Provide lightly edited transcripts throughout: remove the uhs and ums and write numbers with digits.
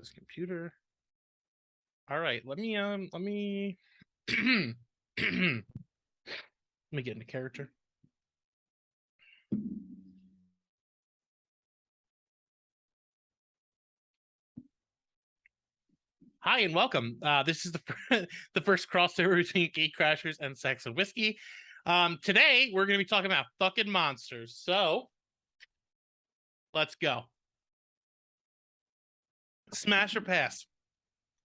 this computer. All right, let me let me get into character. Hi and welcome. This is the first crossover between Gate Crashers and Sex and Whiskey. Today we're going to be talking about fucking monsters. So let's go. Smash or pass.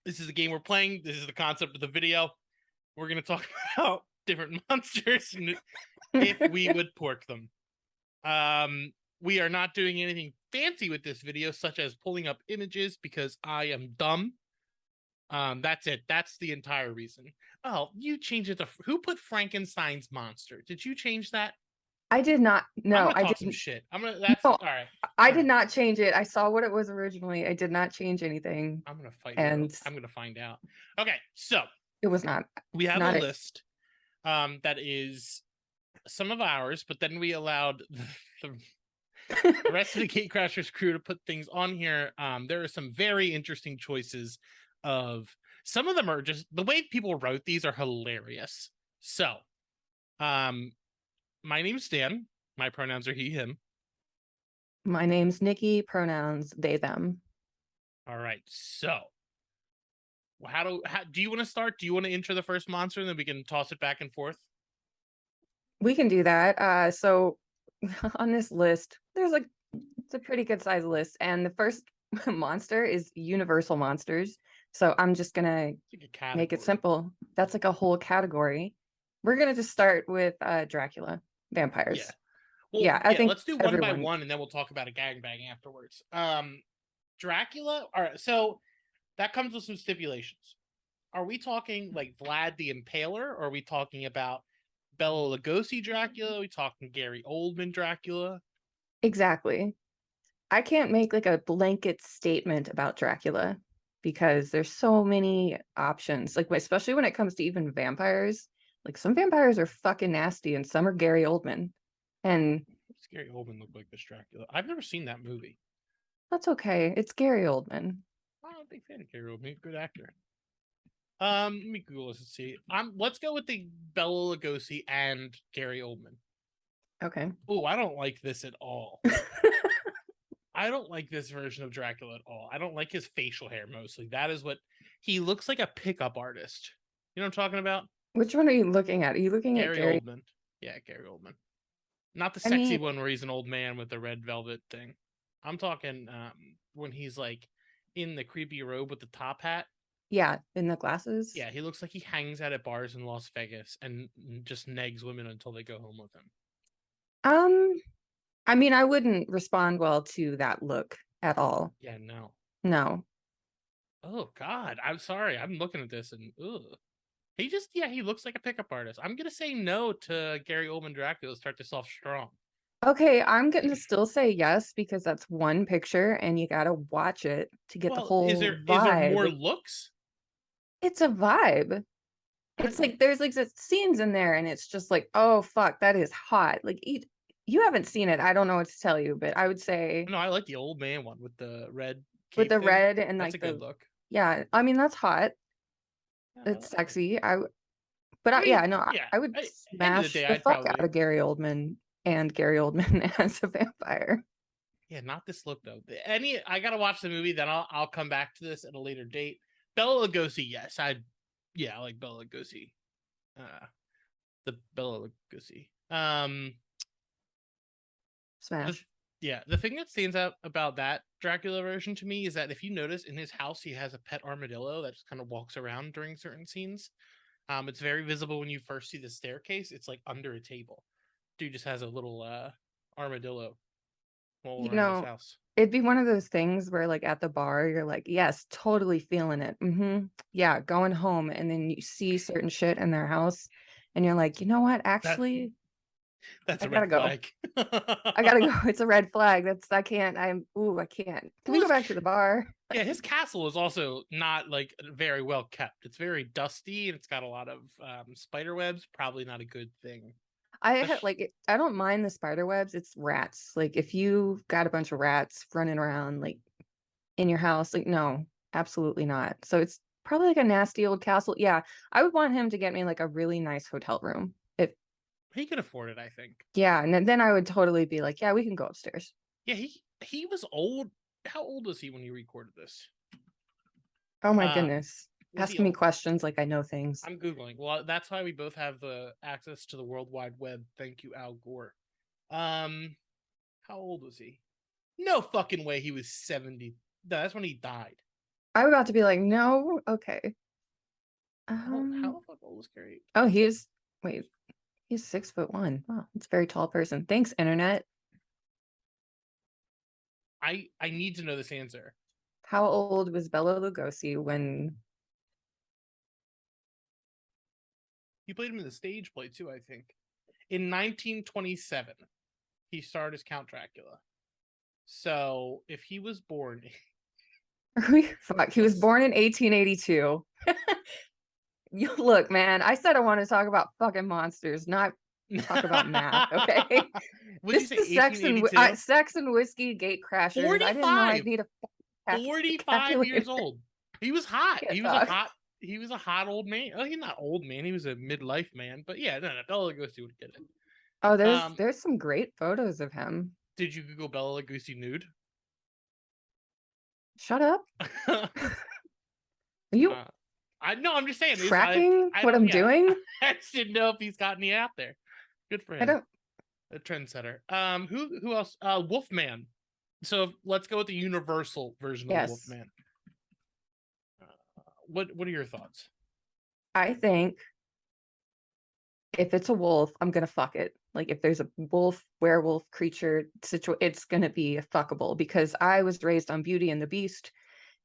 This is the game we're playing. This is the concept of the video. We're going to talk about different monsters and if we would pork them. We are not doing anything fancy with this video, such as pulling up images because I am dumb. That's it. That's the entire reason. Oh, you changed it to who put Frankenstein's monster? Did you change that? I did not. No, I didn't. Some shit. That's no, all right. I did not change it. I saw what it was originally. I did not change anything. I'm gonna fight you. I'm gonna find out. Okay, so it was not. We have a list that is some of ours, but then we allowed the rest of the Gate Crashers crew to put things on here. There are some very interesting choices. Some of them are just the way people wrote these are hilarious. So, my name's Dan. My pronouns are he, him. My name's Nikki. Pronouns they, them. All right. So, how do you want to start? Do you want to intro the first monster, and then we can toss it back and forth? We can do that. So, on this list, it's a pretty good size list, and the first monster is Universal Monsters. So I'm just gonna make it simple. That's like a whole category. We're gonna just start with Dracula, vampires. Yeah. Well, yeah, I think let's do one by one, and then we'll talk about a gangbang afterwards. Dracula. All right, so that comes with some stipulations. Are we talking like Vlad the Impaler, or are we talking about Bela Lugosi Dracula? Are we talking Gary Oldman Dracula? Exactly. I can't make like a blanket statement about Dracula because there's so many options, like especially when it comes to even vampires. Like some vampires are fucking nasty and some are Gary Oldman. And does Gary Oldman look like this Dracula? I've never seen that movie. That's okay. It's Gary Oldman. I'm a big fan of Gary Oldman. He's a good actor. Let me Google this and see. Let's go with the Bela Lugosi and Gary Oldman. Okay. Oh, I don't like this at all. I don't like this version of Dracula at all. I don't like his facial hair mostly. That is what he looks like, a pickup artist. You know what I'm talking about? Which one are you looking at? Are you looking at Gary Oldman? Yeah, Gary Oldman. Not the sexy one where he's an old man with the red velvet thing. I'm talking when he's like in the creepy robe with the top hat. Yeah, in the glasses. Yeah, he looks like he hangs out at bars in Las Vegas and just negs women until they go home with him. I mean, I wouldn't respond well to that look at all. Yeah, no. No. Oh, God. I'm sorry. I'm looking at this and, ugh. He looks like a pickup artist. I'm going to say no to Gary Oldman Dracula to start this off strong. Okay, I'm going to still say yes because that's one picture and you got to watch it to get the whole vibe. Is there more looks? It's a vibe. It's like there's like scenes in there and it's just like, oh, fuck, that is hot. Like, you haven't seen it. I don't know what to tell you, but I would say no. I like the old man one with the red. With the red and that's like a good look. Yeah, I mean that's hot. It's sexy. I would smash the fuck out of Gary Oldman and Gary Oldman as a vampire. Yeah, not this look though. I gotta watch the movie. Then I'll come back to this at a later date. Bela Lugosi, yes, I like Bela Lugosi. The Bela Lugosi. Smash. The thing that stands out about that Dracula version to me is that if you notice in his house, he has a pet armadillo that just kind of walks around during certain scenes. It's very visible when you first see the staircase. It's like under a table. Dude just has a little armadillo all around his house. It'd be one of those things where like at the bar, you're like, yes, totally feeling it. Yeah, going home. And then you see certain shit in their house and you're like, you know what? Actually, that's a red flag. I gotta go. It's a red flag. I can't. I can't. Can we go back to the bar? Yeah, his castle is also not like very well kept. It's very dusty and it's got a lot of spider webs. Probably not a good thing. I don't mind the spider webs. It's rats. Like if you've got a bunch of rats running around like in your house, like no, Absolutely not. So it's probably like a nasty old castle. Yeah, I would want him to get me like a really nice hotel room. If He could afford it, I think. yeah, and then I would totally be like, yeah, we can go upstairs. Yeah, he was old. How old was he when you recorded this? Oh my Uh, goodness. was he Asking me old? questions like I know things. I'm googling. Well, that's why we both have the access to the World Wide Web. Thank you, Al Gore. How old was he? No fucking way. He was 70. No, that's when he died. I'm about to be like, no, okay. How the fuck old was Carrie? Oh, wait, he's 6'1". Wow, it's a very tall person. Thanks, internet. I need to know this answer. How old was Bela Lugosi when He played him in the stage play too, I think. In 1927, he starred as Count Dracula. So if he was born, fuck, he was born in 1882. You look, man, I said I want to talk about fucking monsters, not talk about math, okay? What did you This say? is sex and whiskey gate crashers. I didn't know I'd 45. need a 45 calculator. years old. He was hot. Can't He was a talk. hot. He was a hot old man. Oh, he's not old man. He was a midlife man. But yeah, no, Bela Lugosi would get it. Oh, there's some great photos of him. Did you Google Bela Lugosi nude? Shut up. Are you I know. I'm just saying. tracking I what don't, I'm yeah, doing? I just didn't know if he's got any out there. Good for him. I don't. A trendsetter. Who else? Wolfman. So let's go with the universal version of the Yes. Wolfman. What are your thoughts? I think if it's a wolf, I'm gonna fuck it. Like if there's a wolf, werewolf creature it's gonna be fuckable because I was raised on Beauty and the Beast,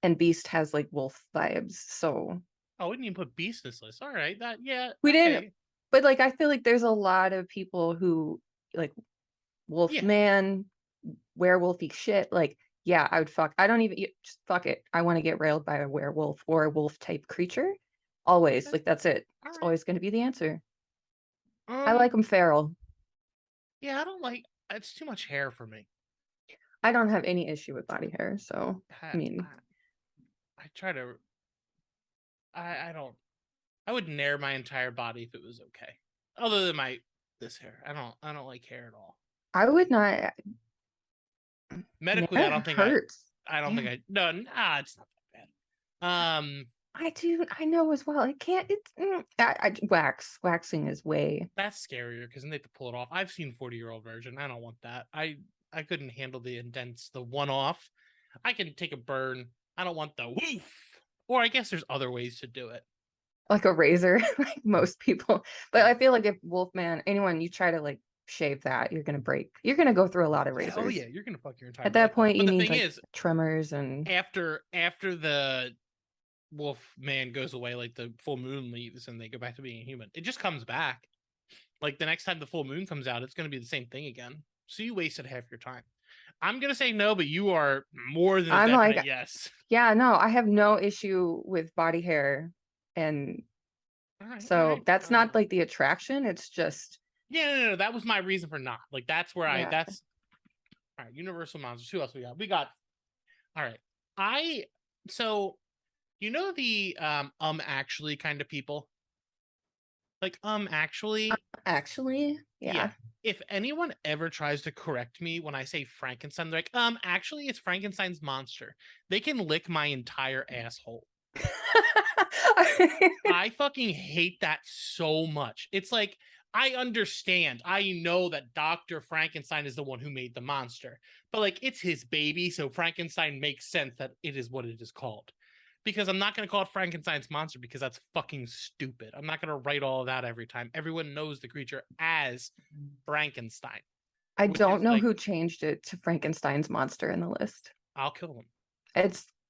and Beast has like wolf vibes. So Oh, we didn't even put Beast in this list. All right, that yeah. we okay. didn't, but like I feel like there's a lot of people who like Wolfman, werewolfy shit. Like, yeah, I would fuck. I don't even just fuck it. I want to get railed by a werewolf or a wolf type creature. Always. Okay. Like that's it. All It's right. always going to be the answer. I like them feral. Yeah, I don't like. It's too much hair for me. I don't have any issue with body hair, so I mean, I try to. I don't. I would nair my entire body if it was okay. Other than this hair, I don't like hair at all. I would not. Medically, I don't think hurts. I don't think I. No, it's not that bad. I know as well. It can't. It's waxing is way. That's scarier because then they have to pull it off. I've seen 40-year-old version. I don't want that. I couldn't handle the indents, the one off. I can take a burn. I don't want the woof. Or I guess there's other ways to do it. Like a razor, like most people. But I feel like if Wolfman, anyone, you try to like shave that, you're gonna break. You're gonna go through a lot of razors. Oh yeah, you're gonna fuck your entire. At that point, you need like is, trimmers and. After the wolf man goes away, like the full moon leaves and they go back to being a human, it just comes back. Like the next time the full moon comes out, it's gonna be the same thing again. So you wasted half your time. I'm gonna say no, but you are more than a definite yes. Yeah, no, I have no issue with body hair, and that's not like the attraction. It's just no. That was my reason for not like. That's where that's all right. Universal monsters. Who else we got? We got. All right. So you know the actually kind of people. Like actually. Yeah. If anyone ever tries to correct me when I say Frankenstein, they're like, actually, it's Frankenstein's monster. They can lick my entire asshole. I fucking hate that so much. It's like, I understand. I know that Dr. Frankenstein is the one who made the monster, but like, it's his baby. So Frankenstein makes sense that it is what it is called. Because I'm not going to call it Frankenstein's monster because that's fucking stupid. I'm not going to write all of that every time. Everyone knows the creature as Frankenstein. I don't know who changed it to Frankenstein's monster in the list. I'll kill him.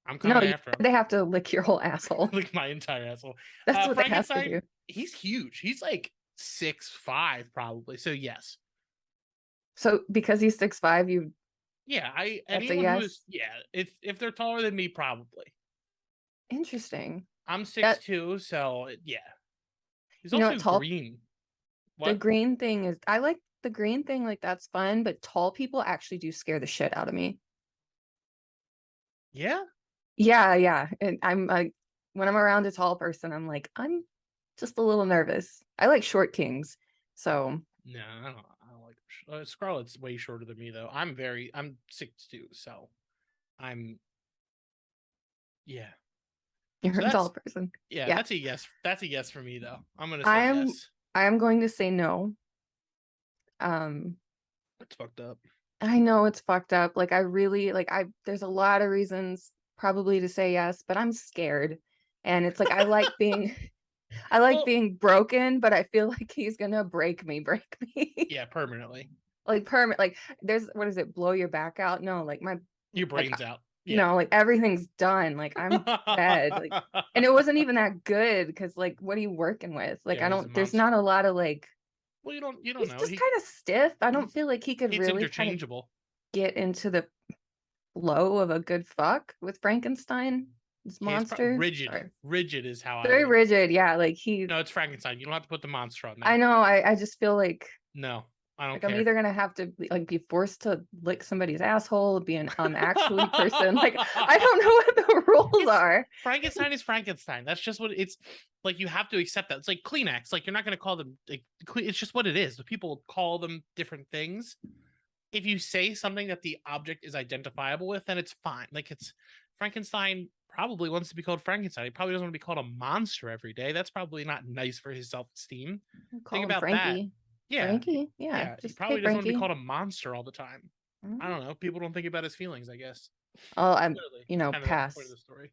I'm coming after him. They have to lick your whole asshole. Lick my entire asshole. That's what they have to do. He's huge. He's like 6'5" probably. So yes. So because he's 6'5", anyone who is if they're taller than me, probably. Interesting. I'm 6'2", so yeah. He's also green. The green thing is, I like the green thing, like that's fun, but tall people actually do scare the shit out of me. Yeah? Yeah. And I'm like, when I'm around a tall person, I'm like, I'm just a little nervous. I like short kings. So No, I don't like Scarlett's way shorter than me though. I'm 6'2", so I'm yeah. you're So a tall that's person. yeah, Yeah. that's a yes. That's a yes for me though. I'm gonna say I am yes. I am going to say no. Um, It's fucked up. I know it's fucked up. Like I really like I there's a lot of reasons probably to say yes, but I'm scared. And it's like I like being I like Well, being broken, but I feel like he's gonna break me. yeah, permanently. Like permanent like there's what is it, blow your back out? No, like my Your like brain's out. Yeah. no, like everything's done. Like I'm dead. Like and it wasn't even that good because like what are you working with? Like Yeah, I he's a don't there's monster. not a lot of like Well, you don't he's know. just kind of stiff. I don't He's feel like he could it's really kind of interchangeable. get into the flow of a good fuck with Frankenstein. This Okay, it's monster. rigid. Sorry. Rigid is how I Very would. rigid. Yeah, like he No, it's Frankenstein. You don't have to put the monster on I there. know, I just feel No, I don't like I'm care. either gonna have to like be forced to lick somebody's asshole, be an actually person. Like I don't know what the rules It's are. Frankenstein is Frankenstein. That's just what it's like. You have to accept that. It's like Kleenex. Like you're not going to call them. Like, it's just what it is. The people call them different things. If you say something that the object is identifiable with, then it's fine. Like it's Frankenstein probably wants to be called Frankenstein. He probably doesn't want to be called a monster every day. That's probably not nice for his self-esteem. Call Think him about that. Frankie. Yeah, Frankie? Yeah, yeah. He just hey probably doesn't want to be Frankie. called a monster all the time. I Mm. don't know. People don't think about his feelings, I guess. Oh, I'm Clearly, it's kind of the point of pass. the story.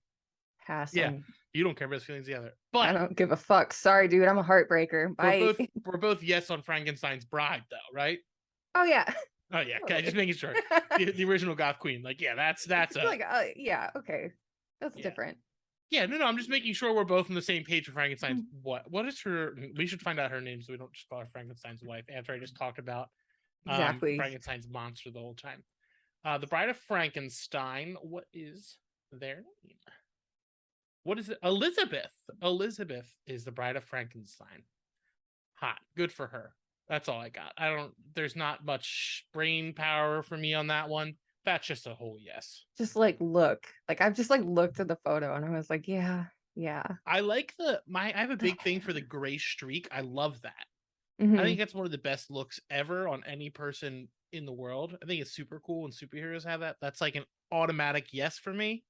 Pass Yeah, on. you don't care about his feelings either. I But don't give a fuck. Sorry, dude. I'm a heartbreaker. we're Bye. both we're both yes on Frankenstein's Bride, though, right? Oh yeah. Oh yeah, okay, just Totally. making sure. The original Goth Queen, like yeah, that's a Like yeah, okay. That's yeah. different. Yeah, no, I'm just making sure we're both on the same page for Frankenstein's. Mm. What is her? We should find out her name so we don't just call her Frankenstein's wife. After I just talked about Exactly. Frankenstein's monster the whole time. The Bride of Frankenstein. What is their name? What is it? Elizabeth. Elizabeth is the Bride of Frankenstein. Hot. Good for her. That's all I got. I don't. There's not much brain power for me on that one. That's just a whole yes. Just like look. Like I've just like looked at the photo and I was like, yeah, yeah. I like I have a big thing for the gray streak. I love that. I Hmm. think that's one of the best looks ever on any person in the world. I think it's super cool when superheroes have that. That's like an automatic yes for me.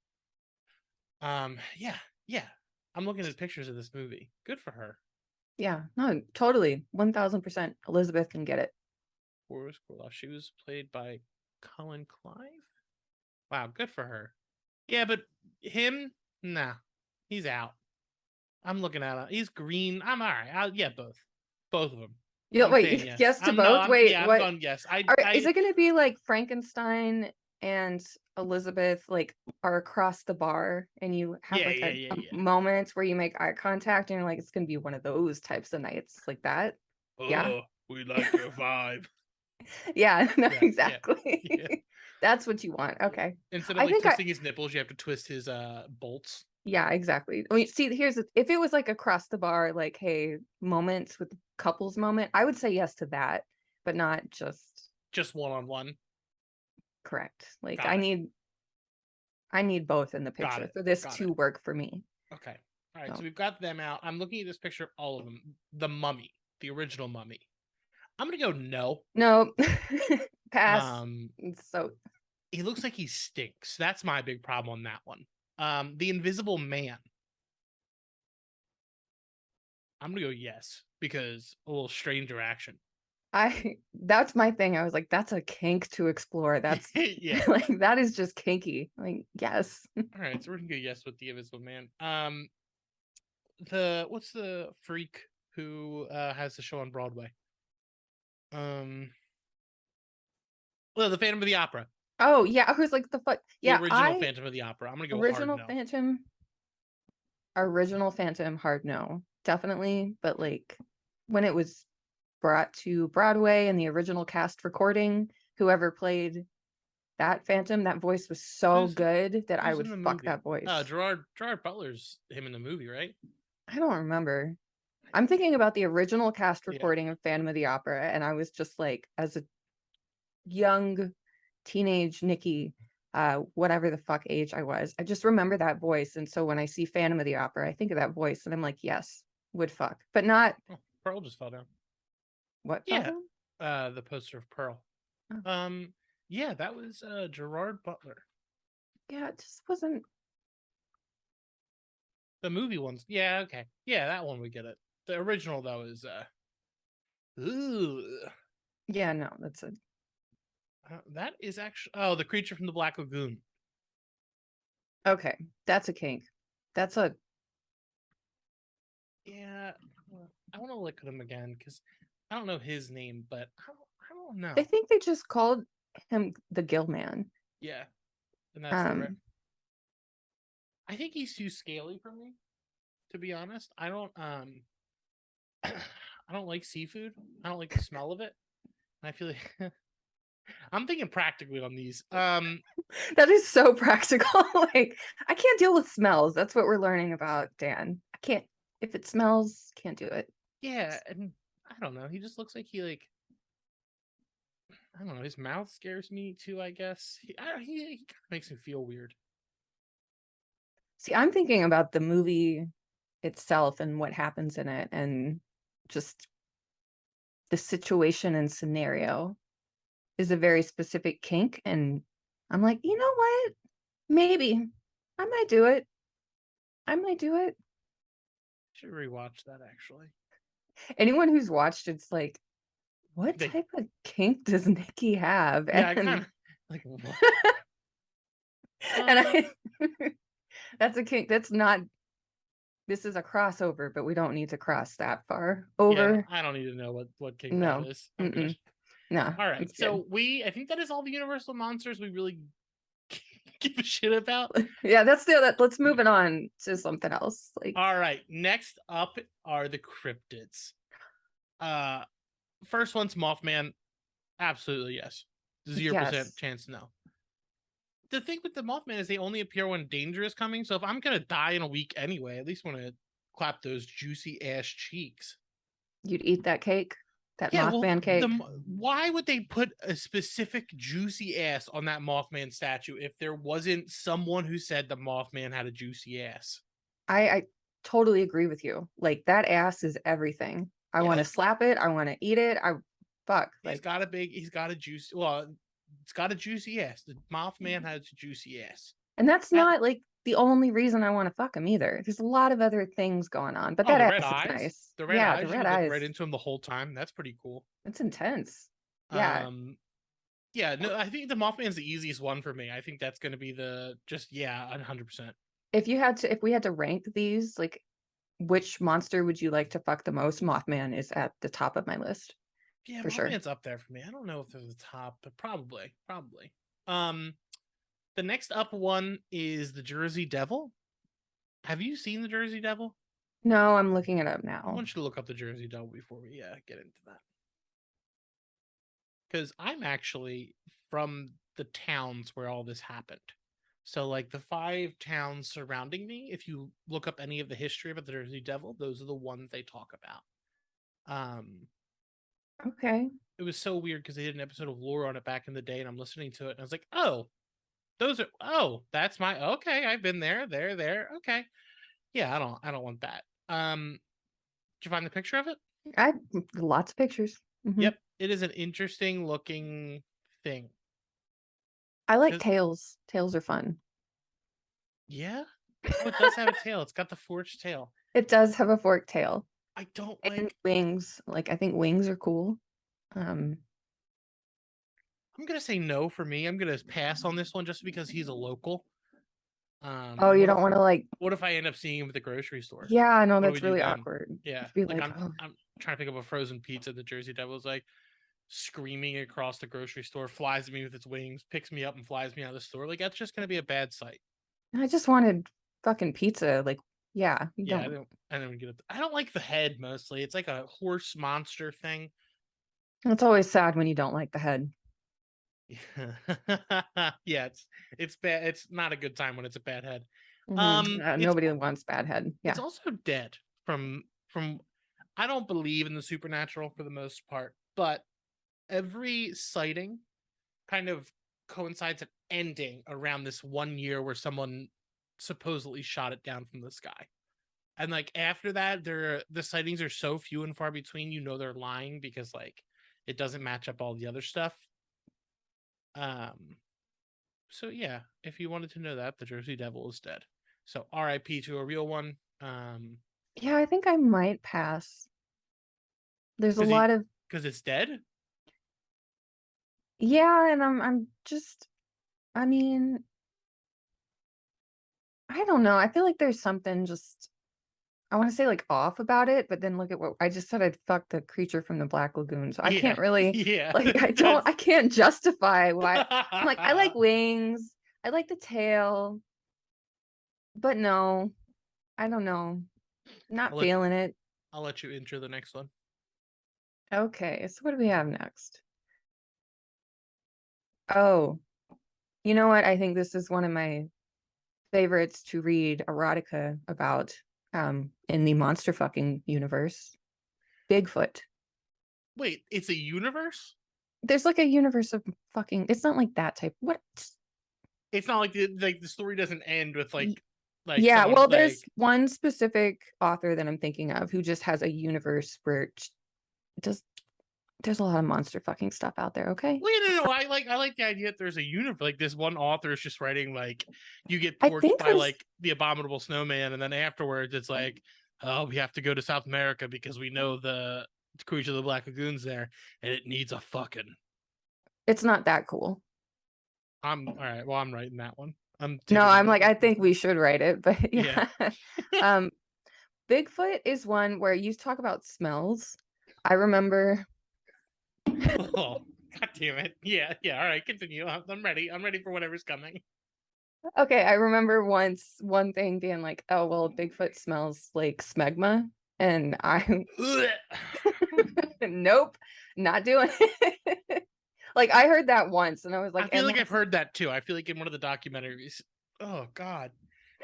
Yeah, yeah. I'm looking at pictures of this movie. Good for her. Yeah, no, totally. 1000%. Elizabeth can get it. Boris Karloff. She was played by Colin Clive. Wow, good for her. Yeah, but him, nah, he's out. I'm looking at him. He's green. I'm all right. Yeah, both of them. Yeah, I'm saying wait, yes. yes to both? Wait, I'm what? going yes. Is it gonna be like Frankenstein and Elizabeth like are across the bar and you have Yeah, like yeah, a yeah, yeah. moment where you make eye contact and you're like, it's gonna be one of those types of nights like that? Yeah. Oh, we like your vibe. Yeah, no, Yeah, yeah, yeah. exactly. That's what you want. Okay. Instead of I like think I twisting his nipples, you have to twist his bolts. yeah, exactly. I mean, see, if it was like across the bar, like, hey, moments with couples moment, I would say yes to that, but not just Just one on one. correct. Like Got it. I need both in the Got picture it. for this Got to it. work for me. Okay. All right. So So we've got them out. I'm looking at this picture of all of them. The mummy, the original mummy. I'm gonna go no. no, pass. Um, So he looks like he stinks. That's my big problem on that one. The Invisible Man. I'm gonna go yes because a little stranger action. that's my thing. I was like, that's a kink to explore. That's Yeah. like that is just kinky. Like, yes. All right, so we're gonna go yes with the Invisible Man. What's the freak who has the show on Broadway? Well, the Phantom of the Opera, Oh yeah, I was like the fuck. the Yeah, original I Phantom of the Opera. I'm gonna go hard original no. Phantom. Original Phantom, hard no, definitely. But like when it was brought to Broadway and the original cast recording, whoever played that Phantom, that voice was so good that I Who's would in the fuck movie? that voice. Gerard Butler's him in the movie, right? I don't remember. I'm thinking about the original cast Yeah. recording of Phantom of the Opera, and I was just like, as a young teenage Nikki, whatever the fuck age I was. I just remember that voice. And so when I see Phantom of the Opera, I think of that voice and I'm like, yes, would fuck. But not Oh, Pearl just fell down. what fell Yeah. down? The poster of Pearl. Oh, Yeah, that was Gerard Butler. yeah, it just wasn't. The movie ones. Yeah, okay. Yeah, that one we get it. The original though is ooh. Yeah, no, that's a. That is actually the creature from the Black Lagoon. Okay, that's a kink. That's a. Yeah, I want to look at him again because I don't know his name, but I don't know. I think they just called him the Gill Man. Yeah, and that's the right. Um, I think he's too scaly for me, to be honest. I don't I don't like seafood. I don't like the smell of it. I feel like I'm thinking practically on these. that is so practical. Like, I can't deal with smells. That's what we're learning about Dan. I can't. If it smells, can't do it. Yeah, and I don't know. He just looks like he I don't know. His mouth scares me too. I guess he kind of makes me feel weird. See, I'm thinking about the movie itself and what happens in it, and just the situation and scenario is a very specific kink. And I'm like, you know what? Maybe I might do it. I might do it. Should rewatch that actually. Anyone who's watched it's like, what They, type of kink does Nikki have? yeah, I And kind of like what? and I that's a kink. That's not, this is a crossover, but we don't need to cross that far Yeah, over. I don't need to know what kink that No. is. I'm good. Mm-mm. No, All right, it's good. so I think that is all the Universal monsters we really give a shit about. Yeah, that's the let's move it on to something else. Like, All right, next up are the cryptids. Uh, first one's Mothman. Absolutely yes. 0% yes. chance no. The thing with the Mothman is they only appear when danger is coming. So if I'm gonna die in a week anyway, at least want to clap those juicy ass cheeks. You'd eat that cake? That Yeah, well, Mothman cake? why would they put a specific juicy ass on that Mothman statue if there wasn't someone who said the Mothman had a juicy ass? I totally agree with you. Like, that ass is everything. I Yeah, want to slap it. I want to eat it. I fuck. Like, he's got a juicy. Well, it's got a juicy ass. The Mothman has a juicy ass. and that's That not like the only reason I want to fuck him either. There's a lot of other things going on, but Oh, that the red ass is eyes. nice. The red Yeah, the eyes. You red can look eyes. right into him the whole time. That's pretty cool. It's intense. Yeah. Um, yeah. No, I think the Mothman's the easiest one for me. I think that's going to be the just 100%. If we had to rank these, like, which monster would you like to fuck the most? Mothman is at the top of my list Yeah, for sure. Mothman's up there for me. I don't know if they're the top, but probably. Um, the next up one is the Jersey Devil. Have you seen the Jersey Devil? No, I'm looking it up I now. want you to look up the Jersey Devil before we get into that. Because I'm actually from the towns where all this happened. So, like the 5 towns surrounding me, if you look up any of the history about the Jersey Devil, those are the ones they talk about. Okay. It was so weird because they did an episode of lore on it back in the day, and I'm listening to it, and I was like, that's my okay. I've been there. Okay, yeah, I don't want that. Did you find the picture of it? I lots of pictures. Yep, it is an interesting looking thing. I like tails. Tails are fun. Yeah. Oh, it does have a tail. It's got the forked tail. It does have a forked tail. I don't And like wings. Like, I think wings are cool. I'm gonna say no for me. I'm gonna pass on this one just because he's a local. Oh, And you don't want to, like, what if I end up seeing him at the grocery store? yeah, no, What do we that's do really then? awkward. Yeah, To be like like, oh, I'm trying to pick up a frozen pizza. The Jersey Devil's like screaming across the grocery store, flies at me with its wings, picks me up and flies me out of the store. Like that's just gonna be a bad sight. I just wanted fucking pizza. Like, yeah, you Yeah, don't. I don't get it. I don't like the head mostly. It's like a horse monster thing. It's always sad when you don't like the head. Yeah, it's bad. It's not a good time when it's a bad head. It's Nobody wants bad head. it's Yeah. also dead from. I don't believe in the supernatural for the most part, but every sighting kind of coincides at ending around this 1 year where someone supposedly shot it down from the sky. And like after that, the sightings are so few and far between, they're lying because like it doesn't match up all the other stuff. So yeah, if you wanted to know that, the Jersey Devil is dead. So RIP to a real one. Yeah, I think I might pass. There's a Because lot of it's dead. yeah, and I'm just, I mean, I don't know. I feel like there's something just, I want to say like off about it, but then look at what I just said. I'd fuck the creature from the Black Lagoon, so I Yeah, can't really yeah. like. I can't justify why. I'm like, I like wings. I like the tail, but no, I don't know. Not I'll let feeling it. I'll let you enter the next one. Okay, so what do we have next? Oh, you know what? I think this is one of my favorites to read erotica about in the monster fucking universe. Bigfoot. Wait, it's a universe? There's like a universe of fucking, it's not like that type. What? It's not like the story doesn't end with like Yeah, someone well, like there's one specific author that I'm thinking of who just has a universe where just there's a lot of monster fucking stuff out there, okay? Wait, no. I like the idea that there's a universe. Like this one author is just writing like you get I porked think by there's like the abominable snowman, and then afterwards it's like, oh, we have to go to South America because we know the creature of the Black Lagoon's there, and it needs a fucking. it's not that cool. I'm all right. Well, I'm writing that one. I'm No, taking I'm that like, one. I think we should write it, but Yeah. yeah. um Bigfoot is one where you talk about smells. I remember Oh, God damn it. Yeah. All right, continue. I'm ready. I'm ready for whatever's coming. okay, I remember once one thing being like, oh well, Bigfoot smells like smegma. And I nope, not doing it. Like I heard that once and I was I like, feel and like I've that's heard that too. I feel like in one of the documentaries. Oh God,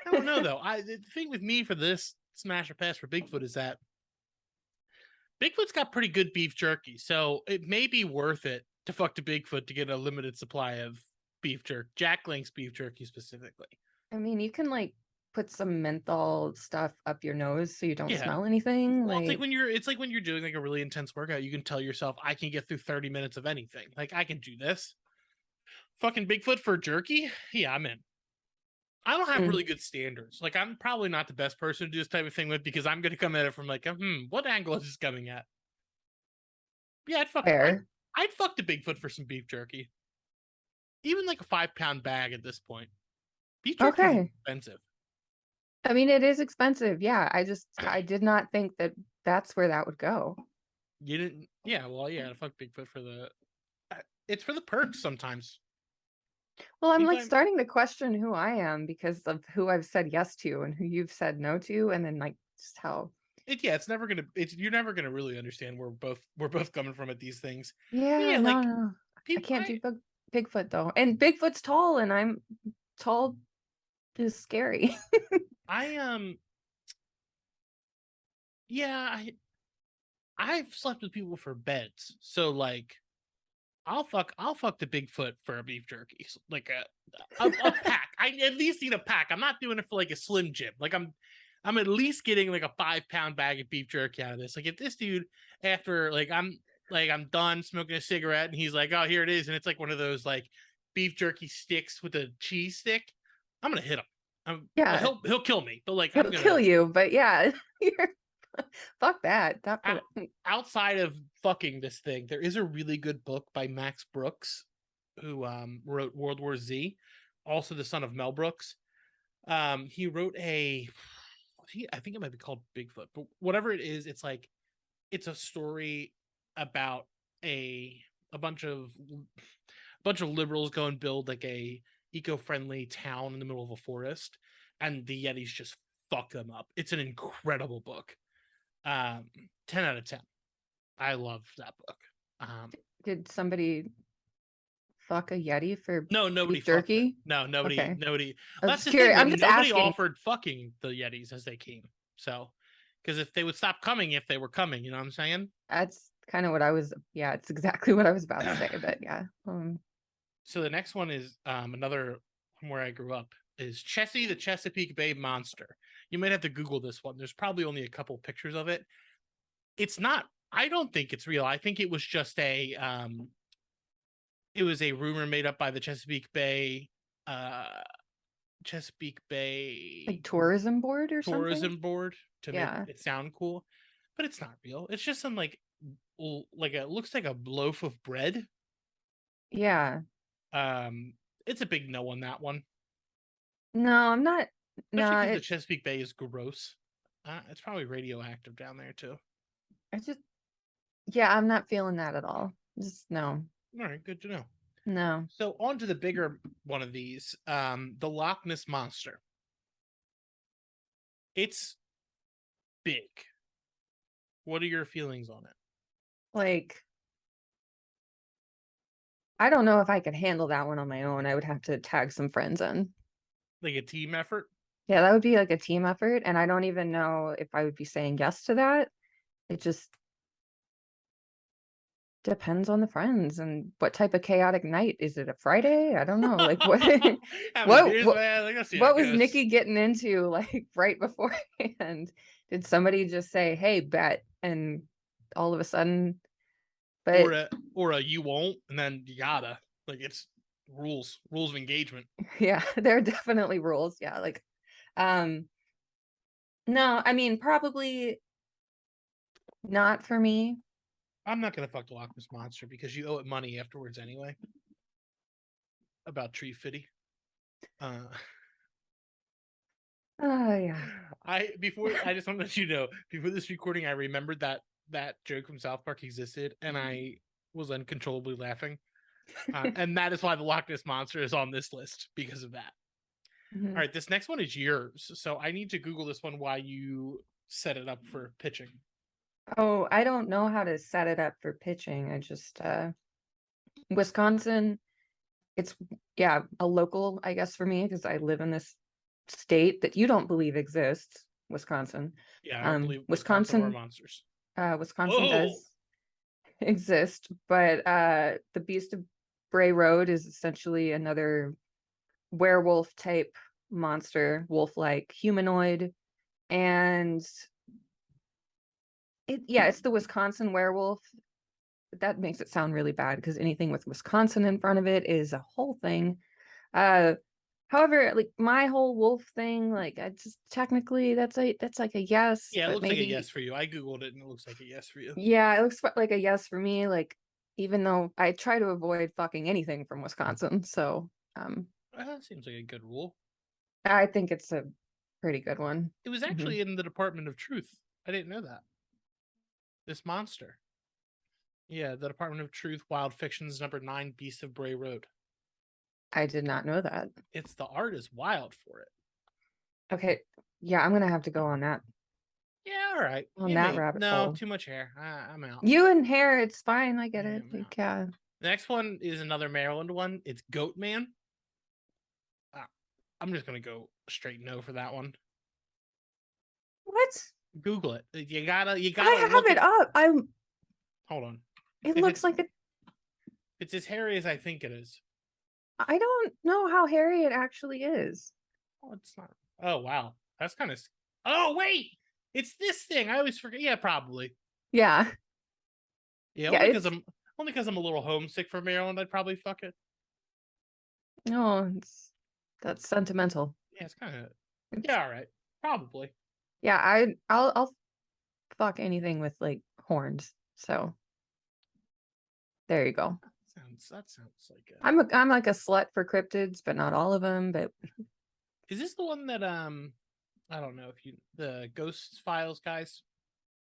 I don't know though. The thing with me for this smash or pass for Bigfoot is that Bigfoot's got pretty good beef jerky, so it may be worth it to fuck to Bigfoot to get a limited supply of beef jerky, Jack Link's beef jerky specifically. I mean, you can like put some menthol stuff up your nose so you don't Yeah. smell anything. Well, Like, it's like when you're doing like a really intense workout, you can tell yourself, I can get through 30 minutes of anything. Like I can do this. Fucking Bigfoot for jerky? Yeah, I'm in. I don't have mm, really good standards. Like I'm probably not the best person to do this type of thing with because I'm gonna come at it from like, what angle is this coming at? Yeah, fair. I'd fuck the Bigfoot for some beef jerky. Even like a 5 pound bag at this point. Beef jerky is Okay. expensive. I mean, it is expensive. Yeah. I did not think that that's where that would go. You didn't yeah, well yeah, fuck Bigfoot for the it's for the perks sometimes. Well, I'm like Sometimes starting to question who I am because of who I've said yes to and who you've said no to, and then like just how. it's never gonna you're never gonna really understand where we're both coming from at these things. But Yeah, yeah, no, like no, I people can't do Bigfoot though, and Bigfoot's tall, and I'm tall is scary. I yeah, I've slept with people for beds. So like I'll fuck the Bigfoot for a beef jerky. Like a pack. I at least need a pack. I'm not doing it for like a Slim Jim. Like I'm at least getting like a 5 pound bag of beef jerky out of this. Like if this dude after I'm done smoking a cigarette and he's like, oh here it is, and it's like one of those like beef jerky sticks with a cheese stick, I'm gonna hit him. Yeah, He'll kill me, but like I'm he'll kill gonna you, but yeah, you're fuck that. out, outside of fucking this thing, there is a really good book by Max Brooks, who wrote World War Z, also the son of Mel Brooks. He wrote I think it might be called Bigfoot, but whatever it is, it's like it's a story about a bunch of liberals go and build like a eco-friendly town in the middle of a forest, and the Yetis just fuck them up. It's an incredible book. 10 out of 10. I love that book. Did somebody fuck a Yeti for No, nobody beef fucked it. jerky? No, Okay, nobody. I was That's just the thing. curious. I'm just Nobody asking. offered fucking the Yetis as they came. So, because if they would stop coming, if they were coming, you know what I'm saying? That's kind of what I was. Yeah, it's exactly what I was about to say. But yeah, So the next one is another from where I grew up is Chessie the Chesapeake Bay Monster. You might have to Google this one. There's probably only a couple pictures of it. It's not. I don't think it's real. I think it was just a. It was a rumor made up by the uh, Chesapeake Bay Like tourism board or something? tourism board to make Yeah. it sound cool, but it's not real. It's just some like it looks like a loaf of bread. Yeah. It's a big no on that one, No, I'm not. especially No, because the Chesapeake Bay is gross. It's probably radioactive down there too. I just, yeah, I'm not feeling that at all. Just no, All right, good to know. no. So on to the bigger one of these, the Loch Ness Monster. It's big. What are your feelings on it? Like, I don't know if I could handle that one on my own. I would have to tag some friends in. Like a team effort? Yeah, that would be like a team effort, and I don't even know if I would be saying yes to that. It just depends on the friends and what type of chaotic night. Is it a Friday? I don't know. Like what what was Nikki getting into like right beforehand? Did somebody just say, "Hey, bet," and all of a sudden, but or a you won't, and then you gotta, like, it's rules of engagement. yeah, there are definitely rules. Yeah, like no, I mean probably not for me. I'm not gonna fuck the Loch Ness Monster because you owe it money afterwards anyway. About Tree Fitty. Oh yeah. I just want to let you know, before this recording, I remembered that joke from South Park existed, and I was uncontrollably laughing. And that is why the Loch Ness Monster is on this list, because of that. Mhm. All right, this next one is yours. So I need to Google this one while you set it up for pitching. Oh, I don't know how to set it up for pitching. I just Wisconsin, it's yeah, a local, I guess, for me because I live in this state that you don't believe exists, Wisconsin. Yeah, I don't believe Wisconsin or monsters. Wisconsin does exist, but the Beast of Bray Road is essentially another werewolf type monster, wolf-like humanoid, and it's the Wisconsin werewolf. That makes it sound really bad because anything with Wisconsin in front of it is a whole thing. However, like my whole wolf thing, like I just technically that's like a yes. Yeah, it but looks maybe, like a yes for you. I Googled it and it looks like a yes for you. yeah, it looks like a yes for me. Like even though I try to avoid fucking anything from Wisconsin, so That seems like a good rule. I think it's a pretty good one. It was actually in the Department of Truth. I didn't know that. This monster. Yeah, the Department of Truth, Wild Fictions, #9, Beast of Bray Road. I did not know that. It's the art is wild for it. Okay, yeah, I'm gonna have to go on that. Yeah, all right. On that rabbit hole. Too much hair. I'm out. You and hair, it's fine. I get Yeah, it. I'm Like, yeah. The next one is another Maryland one. It's Goat Man. I'm just gonna go straight no for that one. What? Google it. You gotta. I have it up. Hold on. It looks like it. It's as hairy as I think it is. I don't know how hairy it actually is. Oh, it's not. Oh wow, that's kind of. Oh wait, it's this thing. I always forget. Yeah, probably. Yeah. Yeah, only because I'm a little homesick for Maryland. I'd probably fuck it. No, that's sentimental. Yeah, it's kind of. Yeah, all right, probably. Yeah, I'll fuck anything with like horns. So there you go. That sounds like I'm like a slut for cryptids, but not all of them. But is this the one that I don't know if the Ghost Files guys?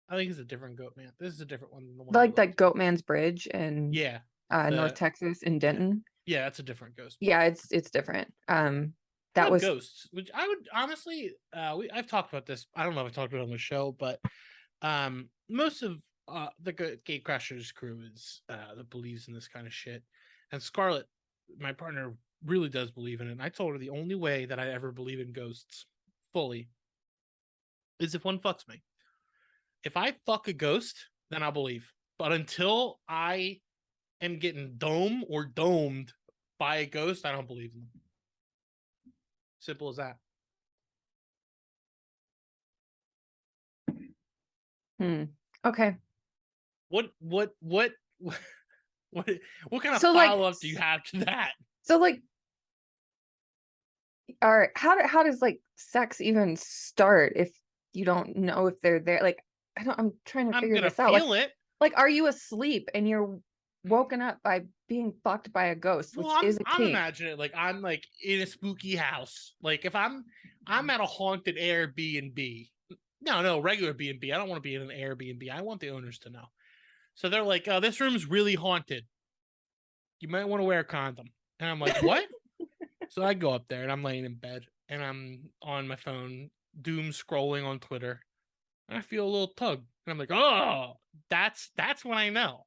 I think it's a different Goat Man. This is a different one than the one. Like that Goatman's Bridge in North Texas in Denton. Yeah, that's a different ghost. Yeah, it's different. That was ghosts, which I would honestly I've talked about this. I don't know if I talked about it on the show, but most of the Gatecrashers crew is that believes in this kind of shit. And Scarlett, my partner, really does believe in it. And I told her the only way that I ever believe in ghosts fully is if one fucks me. If I fuck a ghost, then I'll believe. But until I am getting domed by a ghost, I don't believe them. Simple as that. Okay. What what kind of So, like, follow-up do you have to that? So, like, all right, how does like sex even start if you don't know if they're there? Like, I'm trying to I'm figure gonna this out. feel it. Like, are you asleep and you're woken up by being fucked by a ghost, Well, which is a I'm kink? imagining it like I'm like in a spooky house. Like if I'm at a haunted Airbnb. No, regular B&B. I don't want to be in an Airbnb. I want the owners to know. So they're like, "Oh, this room's really haunted. You might want to wear a condom." And I'm like, "What?" So I go up there and I'm laying in bed and I'm on my phone, doom scrolling on Twitter. And I feel a little tug. And I'm like, "Oh, that's when I know."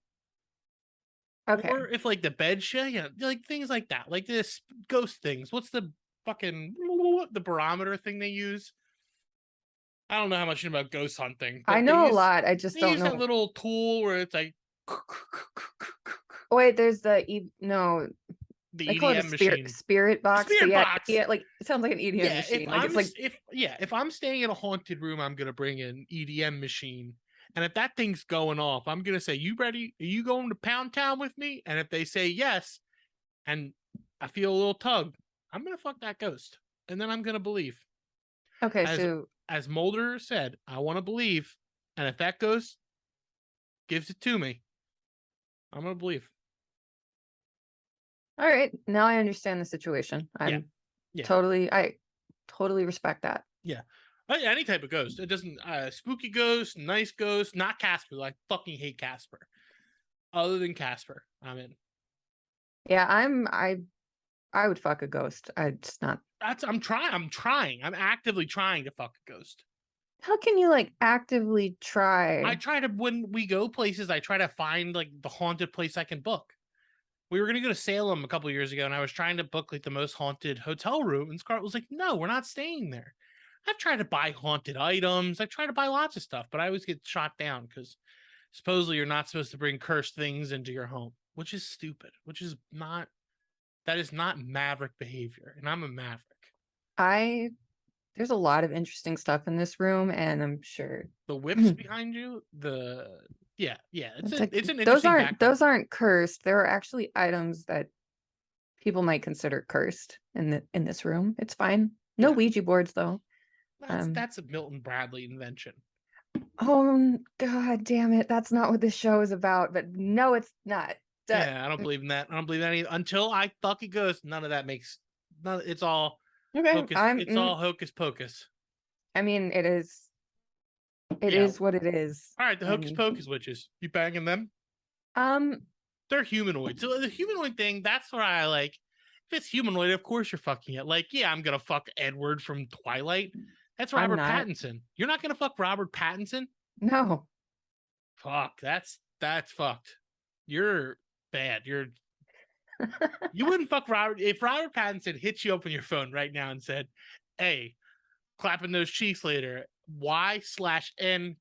Okay. Or if like the bed shit, yeah, like things like that, like this ghost things. What's the fucking the barometer thing they use? I don't know how much you know about ghost hunting, I but they know a use lot. I just don't that know. little tool where it's like Oh, wait, there's no, the they call it a EDM machine. spirit box. But Spirit yeah, box. yeah, like it sounds like an EDM Yeah, machine. Like it's like if I'm staying in a haunted room, I'm gonna bring an EDM machine. And if that thing's going off, I'm gonna say, "You ready? Are you going to Pound Town with me?" And if they say yes, and I feel a little tug, I'm gonna fuck that ghost, and then I'm gonna believe. okay, As so Mulder said, I want to believe, and if that ghost gives it to me, I'm gonna believe. all right, now I understand the situation. Yeah, I totally respect that. yeah. Any type of ghost. It doesn't spooky ghost, nice ghost, not Casper. I fucking hate Casper. Other than Casper, I'm in. Yeah, I would fuck a ghost. It's not. I'm trying. I'm actively trying to fuck a ghost. How can you like actively try? I try to when we go places, I try to find like the haunted place I can book. We were gonna go to Salem a couple years ago, and I was trying to book like the most haunted hotel room, and Scarlett was like, "No, we're not staying there." I've tried to buy haunted items. I've tried to buy lots of stuff, but I always get shot down because supposedly you're not supposed to bring cursed things into your home, which is stupid. Which is not that is not maverick behavior, and I'm a maverick. There's a lot of interesting stuff in this room, and I'm sure The whips behind you, yeah, it's like, an interesting background. Those aren't cursed. There are actually items that people might consider cursed in this room. It's fine. No Ouija boards though. That's a Milton Bradley invention. Oh God damn it. That's not what this show is about, but no, it's not. Yeah, I don't believe in that. I don't believe that either. Until I fucking ghost, none of that makes it's all okay. It's all hocus pocus. I mean, it is what it is. All right, the hocus pocus witches. You banging them? They're humanoid. So the humanoid thing, that's what I like. If it's humanoid, of course you're fucking it. Like, yeah, I'm gonna fuck Edward from Twilight. That's Robert Pattinson. You're not gonna fuck Robert Pattinson? No. Fuck, that's fucked. You're bad. You wouldn't fuck Robert if Robert Pattinson hit you up on your phone right now and said, "Hey, clapping those cheeks later. Y/N ?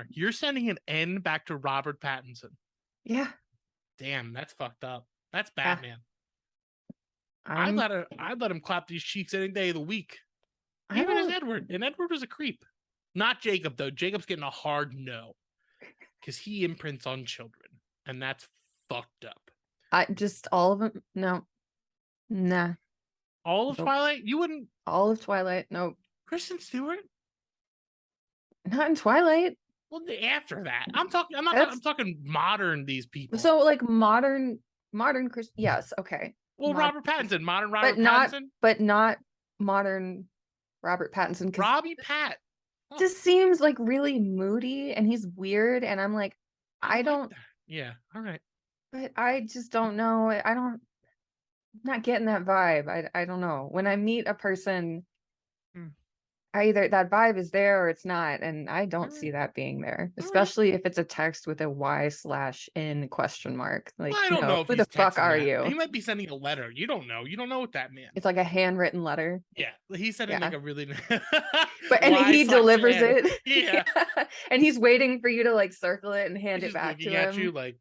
You're sending an N back to Robert Pattinson. Yeah. Damn, that's fucked up. That's Batman. I'd let him clap these cheeks any day of the week. Even as Edward. And Edward was a creep. Not Jacob, though. Jacob's getting a hard no. Because he imprints on children. And that's fucked up. Just all of them. No. Nah. All of Twilight? You wouldn't. All of Twilight. Nope. Kristen Stewart? Not in Twilight. Well, after that. I'm talking modern these people. So like modern Chris. Yes. Okay. Well, Robert Pattinson. Modern Robert Pattinson? But not modern Robert Pattinson. Robbie Pat. Just seems like really moody and he's weird. And I'm like, I don't. Yeah. All right. But I just don't know. I'm not getting that vibe. I don't know. When I meet a person, either that vibe is there or it's not. And I don't see that being there, especially if it's a text with a Y/N ? Like, I don't know if who the fuck are you? He might be sending a letter. You don't know. You don't know what that means. It's like a handwritten letter. Yeah. He's sending like a really and he delivers it. Yeah. And he's waiting for you to like circle it and hand it back to him. At you like,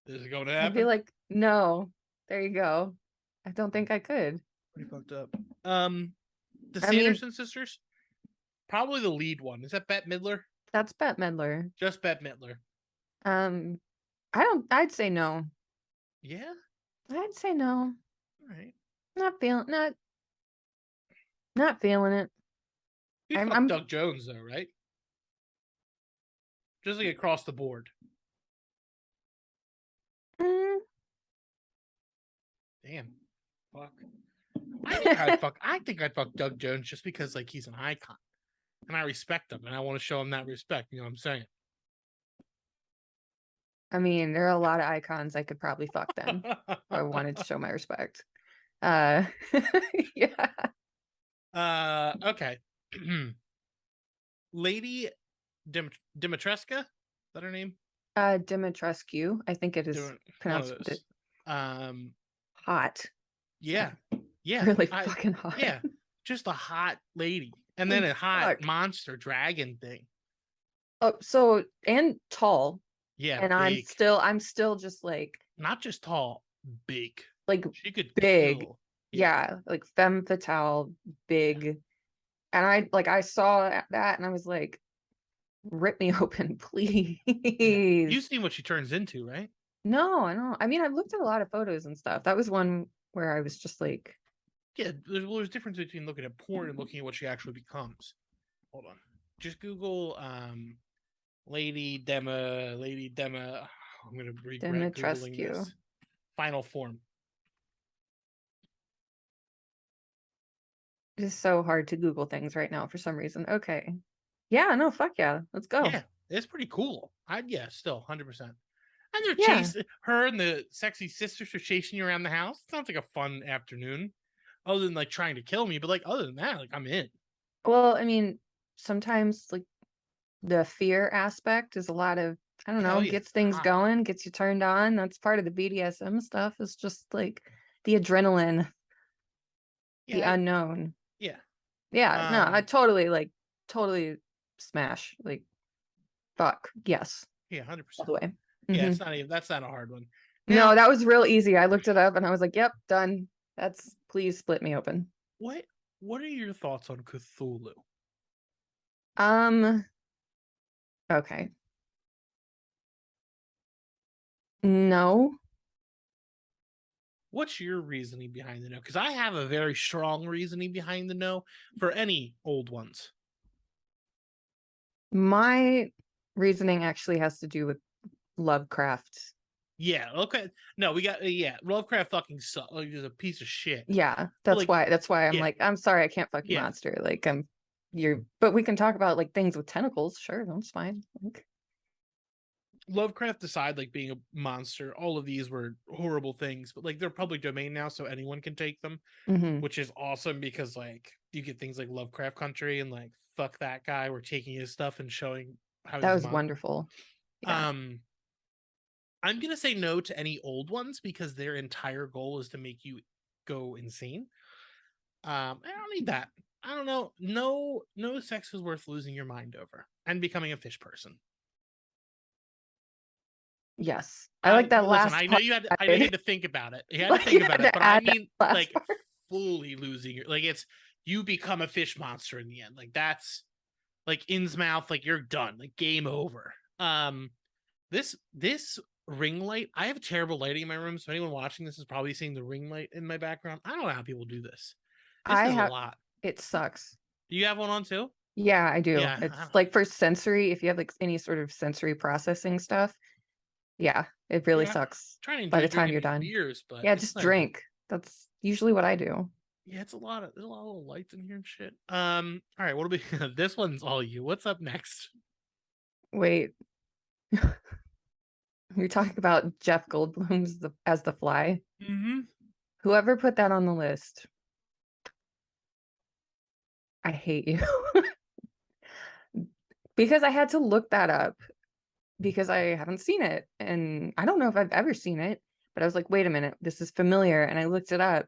is it going to happen? I'd be like, no, there you go. I don't think I could. Pretty fucked up. The I mean, Sanderson sisters, probably the lead one. Is that Bette Midler? that's Bette Midler. Just Bette Midler. I'd say no. Yeah. I'd say no. All right. Not feeling it. You fuck I'm Doug Jones though, right? Just like across the board. mm, Damn. Fuck. I think I'd fuck Doug Jones just because like he's an icon. And I respect him and I want to show him that respect, you know what I'm saying? I mean, there are a lot of icons I could probably fuck then. If I wanted to show my respect. Yeah. Okay. Lady Dimitrescu? Is that her name? Dimitrescu. I think it is One of pronounced those. hot. Yeah. Yeah. Really fucking hot. Yeah. Just a hot lady. And then a hot monster dragon thing. Oh, so and tall. Yeah. And big. I'm still just like not just tall, big. Like she could big. kill. Yeah, like femme fatale, big. Yeah. And I saw that and I was like, rip me open, please. Yeah. You've seen what she turns into, right? No, I don't. I mean, I've looked at a lot of photos and stuff. That was one where I was just like, yeah, there's a difference between looking at porn and looking at what she actually becomes. Hold on. Just Google Lady Dema. I'm gonna regret Googling this. Final form. It is so hard to Google things right now for some reason. Okay. Yeah, no, fuck yeah. Let's go. Yeah, it's pretty cool. Still 100%. And they're chasing her and the sexy sisters are chasing you around the house. It sounds like a fun afternoon. Other than like trying to kill me, but like other than that, like I'm in. Well, I mean, sometimes like the fear aspect is a lot of, I don't know, gets things going, gets you turned on. That's part of the BDSM stuff. It's just like the adrenaline, the unknown. Yeah. Yeah. No, I totally smash. Like, fuck. Yes. Yeah, 100%. All the way. Yeah, that's not a hard one. Now, no, that was real easy. I looked it up and I was like, yep, done. Please split me open. What are your thoughts on Cthulhu? Okay. No. What's your reasoning behind the no? Because I have a very strong reasoning behind the no for any old ones. My reasoning actually has to do with Lovecraft. Yeah. Okay. No, we got Lovecraft fucking sucks. Like, he's a piece of shit. Yeah, that's why I'm like, I'm sorry, I can't fuck you, monster. Like but we can talk about like things with tentacles. Sure, that's fine. Like, Lovecraft aside, like being a monster, all of these were horrible things, but like they're public domain now, so anyone can take them, which is awesome because like you get things like Lovecraft Country and like fuck that guy. We're taking his stuff and showing how that was wonderful. Yeah. I'm gonna say no to any old ones because their entire goal is to make you go insane. I don't need that. I don't know. No sex is worth losing your mind over and becoming a fish person. Yes, I like that last. I know you had. I know you had to think about it. You had to think about it, but I mean, like fully losing your. Like it's you become a fish monster in the end. Like that's like Innsmouth. Like you're done. Like game over. This ring light. I have terrible lighting in my room, so anyone watching this is probably seeing the ring light in my background. I don't know how people do this. This is a lot. It sucks. Do you have one on too? Yeah, I do. Yeah, it's like for sensory. If you have like any sort of sensory processing stuff. Yeah, it really sucks by the time you're done. Beers, but yeah, just drink. That's usually what I do. Yeah, there's a lot of little lights in here and shit. All right, what'll be this one's all you. What's up next? Wait. You're talking about Jeff Goldblum's as the Fly. Whoever put that on the list, I hate you. Because I had to look that up. Because I haven't seen it. And I don't know if I've ever seen it. But I was like, wait a minute, this is familiar. And I looked it up.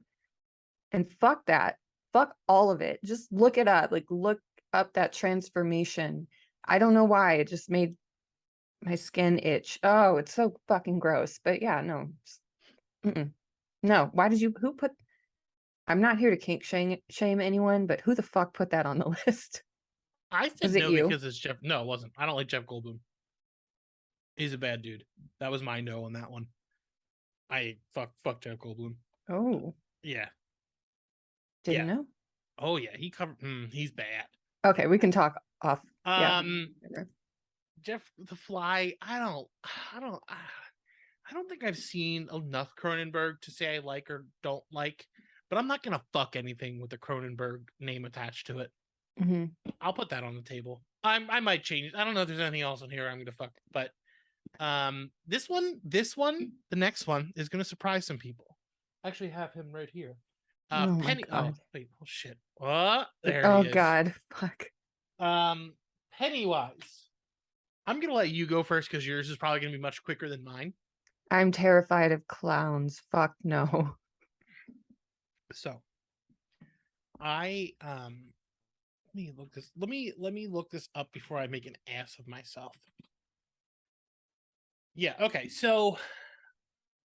And fuck that. Fuck all of it. Just look it up. Like, look up that transformation. I don't know why. It just made my skin itch. Oh, it's so fucking gross. But yeah, no. No. Why did you... Who put... I'm not here to kink shame anyone, but who the fuck put that on the list? I Was said it no you? because it's Jeff. No, it wasn't. I don't like Jeff Goldblum. He's a bad dude. That was my no on that one. I fuck Jeff Goldblum. Oh, Yeah, didn't yeah. know. Oh yeah, he covered. He's bad. Okay, we can talk off. Yeah. Jeff the Fly. I don't think I've seen enough Cronenberg to say I like or don't like, but I'm not gonna fuck anything with the Cronenberg name attached to it. Mm-hmm. I'll put that on the table. I might change it. I don't know if there's anything else on here I'm gonna fuck, but this one, the next one is gonna surprise some people. I actually have him right here. Oh my Penny. god. Oh wait. Oh shit. Oh, there Oh he is. god. Fuck. Pennywise. I'm gonna let you go first because yours is probably gonna be much quicker than mine. I'm terrified of clowns. Fuck no. So I let me look this. Let me look this up before I make an ass of myself. Yeah. Okay. So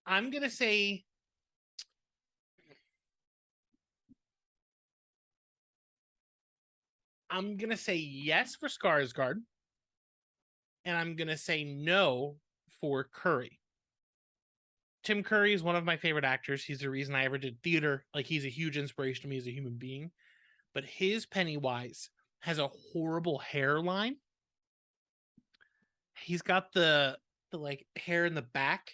I'm gonna say yes for Skarsgård, and I'm gonna say no for Curry. Tim Curry is one of my favorite actors. He's the reason I ever did theater. Like, he's a huge inspiration to me as a human being. But his Pennywise has a horrible hairline. He's got the like hair in the back.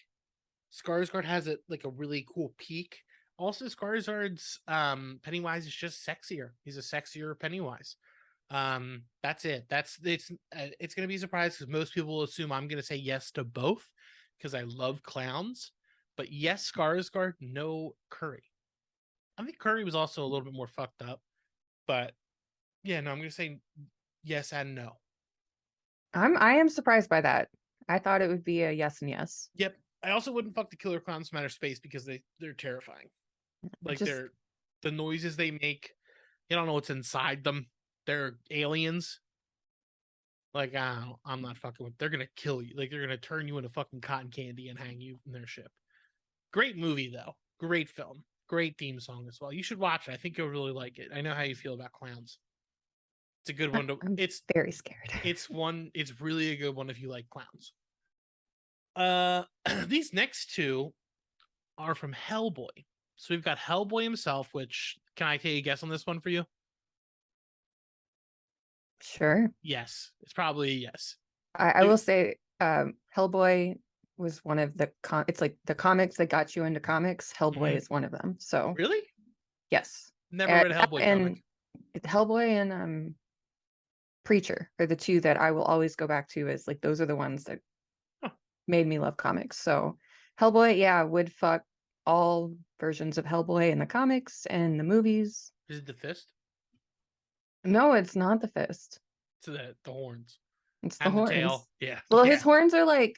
Skarsgård has a really cool peak. Also, Skarsgård's Pennywise is just sexier. He's a sexier Pennywise. That's it. It's gonna be a surprise because most people will assume I'm gonna say yes to both because I love clowns. But yes, Skarsgård, no Curry. I think Curry was also a little bit more fucked up. But yeah, no, I'm gonna say yes and no. I am surprised by that. I thought it would be a yes and yes. Yep. I also wouldn't fuck the killer clowns from outer space because they're terrifying. Like, Just the noises they make, you don't know what's inside them. They're aliens. Like, I'm not fucking with. They're gonna kill you. Like, they're gonna turn you into fucking cotton candy and hang you from their ship. Great movie though. Great film. Great theme song as well. You should watch it. I think you'll really like it. I know how you feel about clowns. It's a good one to. I'm very scared. It's really a good one if you like clowns. These next two are from Hellboy. So we've got Hellboy himself, which, can I take a guess on this one for you? Sure. Yes. It's probably a yes. I will say Hellboy was one of the it's like the comics that got you into comics. Hellboy is one of them. So Really? yes. Never read a Hellboy comic. Hellboy and Preacher are the two that I will always go back to as like those are the ones that made me love comics. So Hellboy, yeah, would fuck all versions of Hellboy in the comics and the movies. Is it the fist? No, it's not the fist. It's the horns. It's the And the horns. tail. Yeah. Well, yeah. his horns are like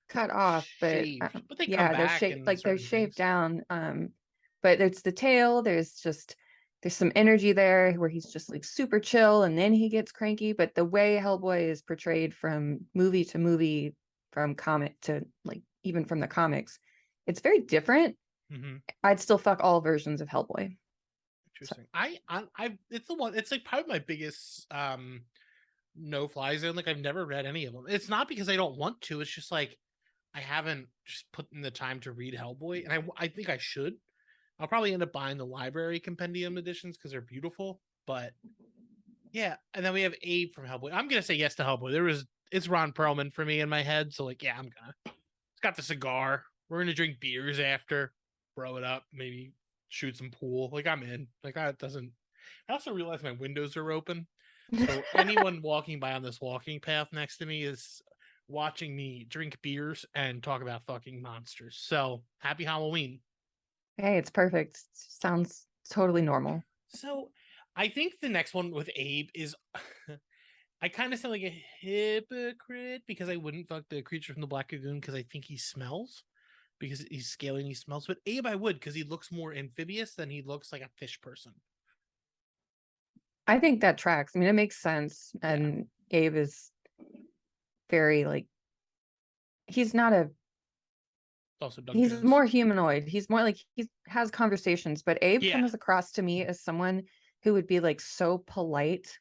cut off, but But they come yeah, they're back shaped like they're certain shaved things. down. But it's the tail. There's some energy there where he's just like super chill and then he gets cranky. But the way Hellboy is portrayed from movie to movie, from comic to like even from the comics, it's very different. I'd still fuck all versions of Hellboy. Interesting. I it's the one. It's like probably my biggest no fly zone. Like, I've never read any of them. It's not because I don't want to. It's just like I haven't just put in the time to read Hellboy, and I think I should. I'll probably end up buying the library compendium editions because they're beautiful. But yeah, and then we have Abe from Hellboy. I'm gonna say yes to Hellboy. It's Ron Perlman for me in my head. So like, yeah, I'm gonna. It's got the cigar. We're gonna drink beers after, throw it up, maybe shoot some pool. Like, I'm in. Like, I also realize my windows are open. So anyone walking by on this walking path next to me is watching me drink beers and talk about fucking monsters. So happy Halloween. Hey, it's perfect. Sounds totally normal. So I think the next one with Abe is I kind of sound like a hypocrite because I wouldn't fuck the creature from the Black Lagoon because I think he smells. Because he's scaly and he smells. But Abe I would because he looks more amphibious than he looks like a fish person. I think that tracks. I mean, it makes sense. And Abe is very like he's not a also Doug He's Jones. more humanoid. He's more like he has conversations, but Abe Yeah. comes across to me as someone who would be like so polite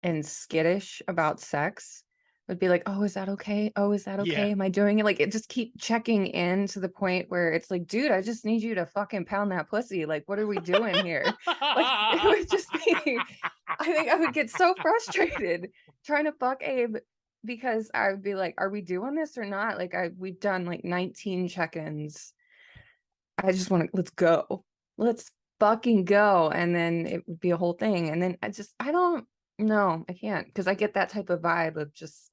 and skittish about sex. Would be like, oh, is that okay? Oh, is that okay? Yeah. Am I doing it? Like, it just keep checking in to the point where it's like, dude, I just need you to fucking pound that pussy. Like, what are we doing here? Like, it would just be, I think I would get so frustrated trying to fuck Abe because I would be like, are we doing this or not? Like, we've done like 19 check-ins. I just want to, let's go. Let's fucking go. And then it would be a whole thing. And then I don't know. I can't because I get that type of vibe of just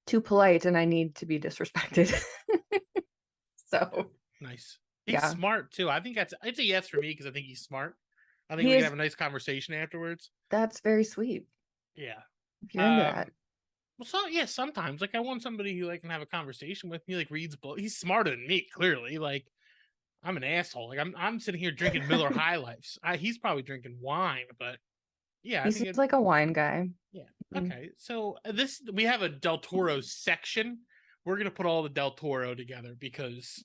too polite and I need to be disrespected. So, Nice. He's yeah, smart too. I think it's a yes for me because I think he's smart. I think he we can is. have a nice conversation afterwards. That's very sweet Yeah. if you're into that. Well, yeah, sometimes like I want somebody who like can have a conversation with me, like reads book. He's smarter than me, clearly. Like I'm an asshole. Like I'm sitting here drinking Miller High Lifes. He's probably drinking wine, but yeah, I He think seems like a wine guy. yeah. Mm. Okay, so we have a Del Toro section. We're gonna put all the Del Toro together because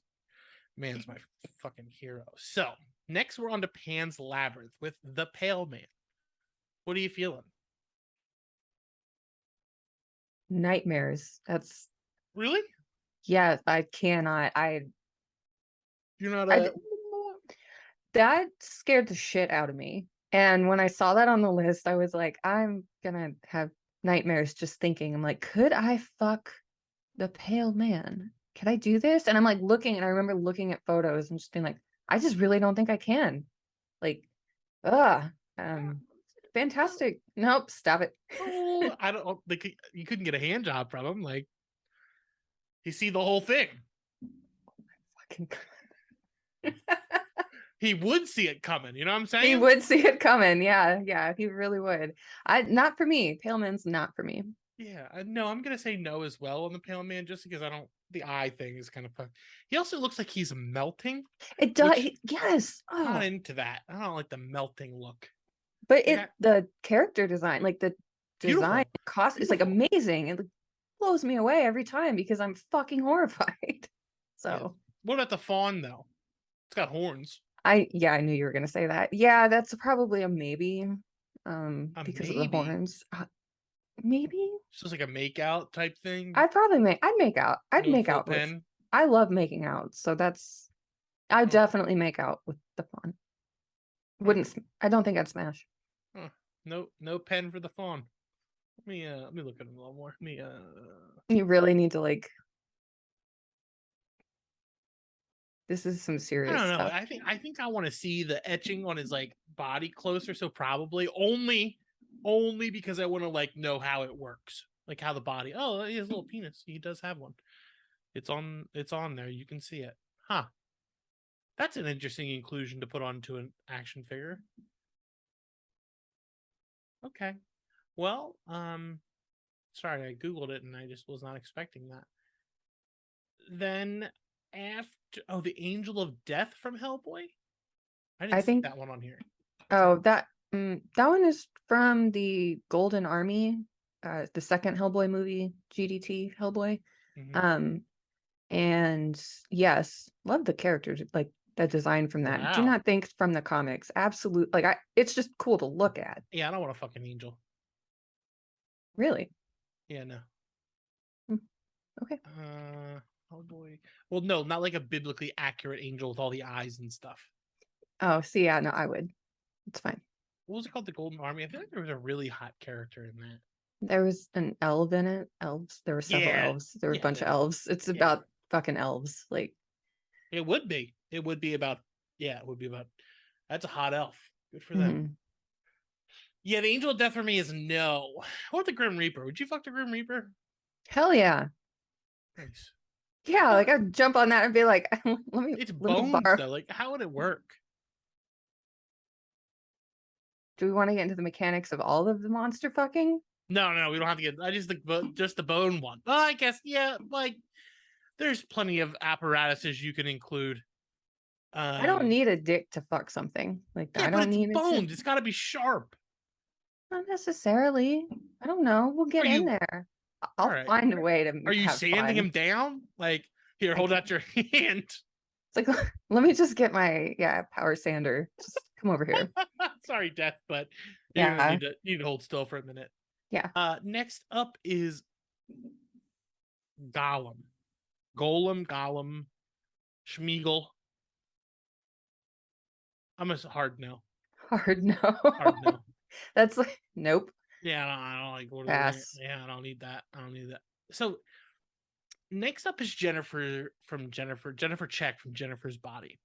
man's my fucking hero. So next we're on to Pan's Labyrinth with the Pale Man. What are you feeling? Nightmares. That's, Really? yeah, I cannot. You're not I a that scared the shit out of me. And when I saw that on the list, I was like, I'm gonna have nightmares just thinking. I'm like, could I fuck the pale man? Could I do this? And I'm like looking, and I remember looking at photos and just being like, I just really don't think I can. Like, fantastic. Nope, stop it. oh, I don't like you couldn't get a hand job from him. Like you see the whole thing. Fucking He would see it coming. You know what I'm saying? he would see it coming. Yeah, he really would. Not for me. Pale man's not for me. Yeah, no, I'm gonna say no as well on the Pale Man, just because I don't. The eye thing is kind of fun. He also looks like he's melting. It does. Which Yes. I'm not Oh, into that. I don't like the melting look. but Like, the character design, like the design beautiful, cost, is like beautiful. amazing. It like, blows me away every time because I'm fucking horrified. Yeah. So What about the fawn though? It's got horns. I knew you were gonna say that. Yeah, that's probably a maybe. Because of the Maybe. horns. Maybe. It's just like a make out type thing. I'd make out. I'd No make full out with. pen. I love making out, so that's. I Oh, definitely make out with the fawn. Wouldn't. I don't think I'd smash. huh. No pen for the fawn. Let me look at him a little more. You really need to like. This is some I serious don't know. stuff. I think I want to see the etching on his like body closer. So probably only because I want to like know how it works, like how the body. Oh, he has a little penis. He does have one. It's on there. You can see it. Huh. That's an interesting inclusion to put onto an action figure. Okay. Well, sorry, I googled it and I just was not expecting that. Then after the Angel of Death from Hellboy. I didn't I see think. that one on here. Oh, that one is from the Golden Army, the second Hellboy movie, GDT Hellboy. Mhm. And yes, love the characters, like the design from that. Do Wow. not think from the comics. Absolute, like it's just cool to look at. Yeah, I don't want a fucking angel. Really. Yeah, no. Okay. Hellboy. Well, no, not like a biblically accurate angel with all the eyes and stuff. Oh, see, yeah, no, I would. It's fine. What was it called? The Golden Army. I feel like there was a really hot character in that. There was an elf in it. Elves. There were several Yeah. elves. There were a Yeah, bunch of elves. It's yeah. about fucking elves. Like It would be. It would be about. Yeah, it would be about. That's a hot elf. Good for them. Yeah, the Angel of Death for me is no. What about the Grim Reaper? Would you fuck the Grim Reaper? hell yeah. Nice. Yeah, like I'd jump on that and be like, let me. It's let me bones borrow. though. Like, how would it work? Do we want to get into the mechanics of all of the monster fucking? No, we don't have to get. I just the bone one. Well, I guess yeah. Like, there's plenty of apparatuses you can include. I don't need a dick to fuck something. Like Yeah, I but don't it's need bones. it to... It's got to be sharp. Not necessarily. I don't know. We'll get in there. All I'll right? find a way to Are you have sanding fun. him down? Like, Here, hold out your hand. It's like, let me just get my power sander. Just come over here. Sorry, Death, but you're gonna Yeah. need to hold still for a minute. Yeah. Next up is Gollum. Gollum, Schmeagol. I'm a hard no. Hard no. Hard no. That's like nope. Yeah, I don't like Lord of the Rings. Pass. Yeah, I don't need that. I don't need that. So next up is Jennifer Check from Jennifer's Body.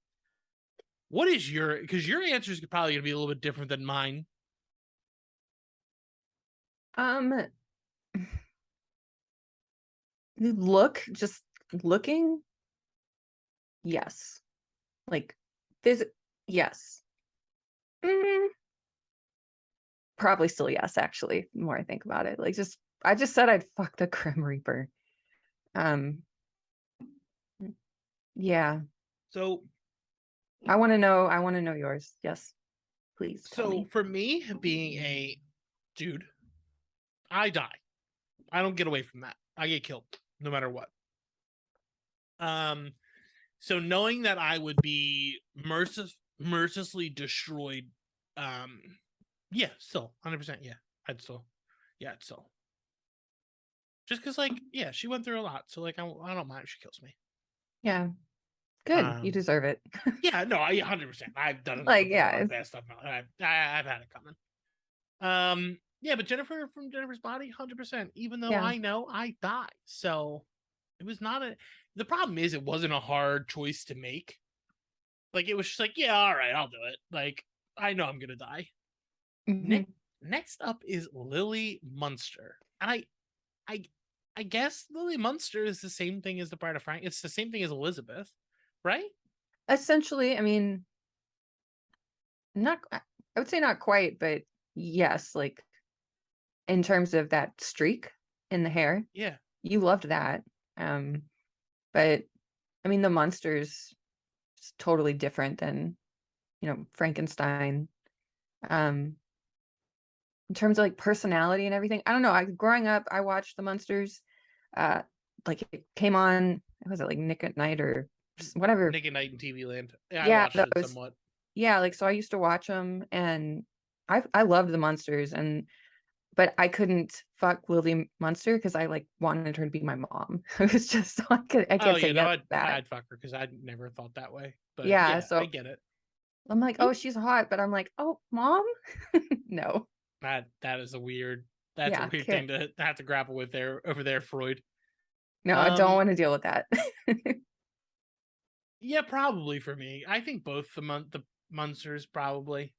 What is because your answer is probably gonna be a little bit different than mine. Just looking. Yes. Like this. Yes. Probably still yes, actually, the more I think about it. Like I just said I'd fuck the Grim Reaper. Yeah. So I want to know yours. Yes. Please tell me. for me, being a dude, I die. I don't get away from that. I get killed no matter what. So knowing that I would be mercilessly destroyed, yeah, still 100%. Yeah, I'd still. Just because, like, yeah, she went through a lot, so like, I don't mind if she kills me. Yeah. Good. You deserve it. Yeah, no, I 100%. I've done like, a lot of bad stuff. I've had it coming. Yeah, but Jennifer from Jennifer's Body, 100%. Even though I know I die, so it was not a. The problem is, it wasn't a hard choice to make. Like, it was just like, yeah, all right, I'll do it. Like, I know I'm gonna die. Next up is Lily Munster, and I guess Lily Munster is the same thing as the Bride of Frank. It's the same thing as Elizabeth, right? Essentially, I mean, I would say not quite, but yes, like in terms of that streak in the hair. Yeah. You loved that. But I mean, the Munsters is totally different than, Frankenstein. In terms of like personality and everything, I don't know. Growing up, I watched the Munsters. Like it came on, was it like Nick at Night or whatever? Nick at Night in TV Land. Yeah, Yeah, I watched it somewhat. Yeah, like so I used to watch them, and I loved the Munsters, but I couldn't fuck Lily Munster because I like wanted her to be my mom. It was just I can't say yes to that. I'd fuck her because I never thought that way. But yeah, yeah, so I get it. I'm like, oh, she's hot, but I'm like, oh, mom, no. That is a weird. That's a weird thing to have to grapple with over there, Freud. No, I don't want to deal with that. Yeah, probably for me. I think both the Munsters probably.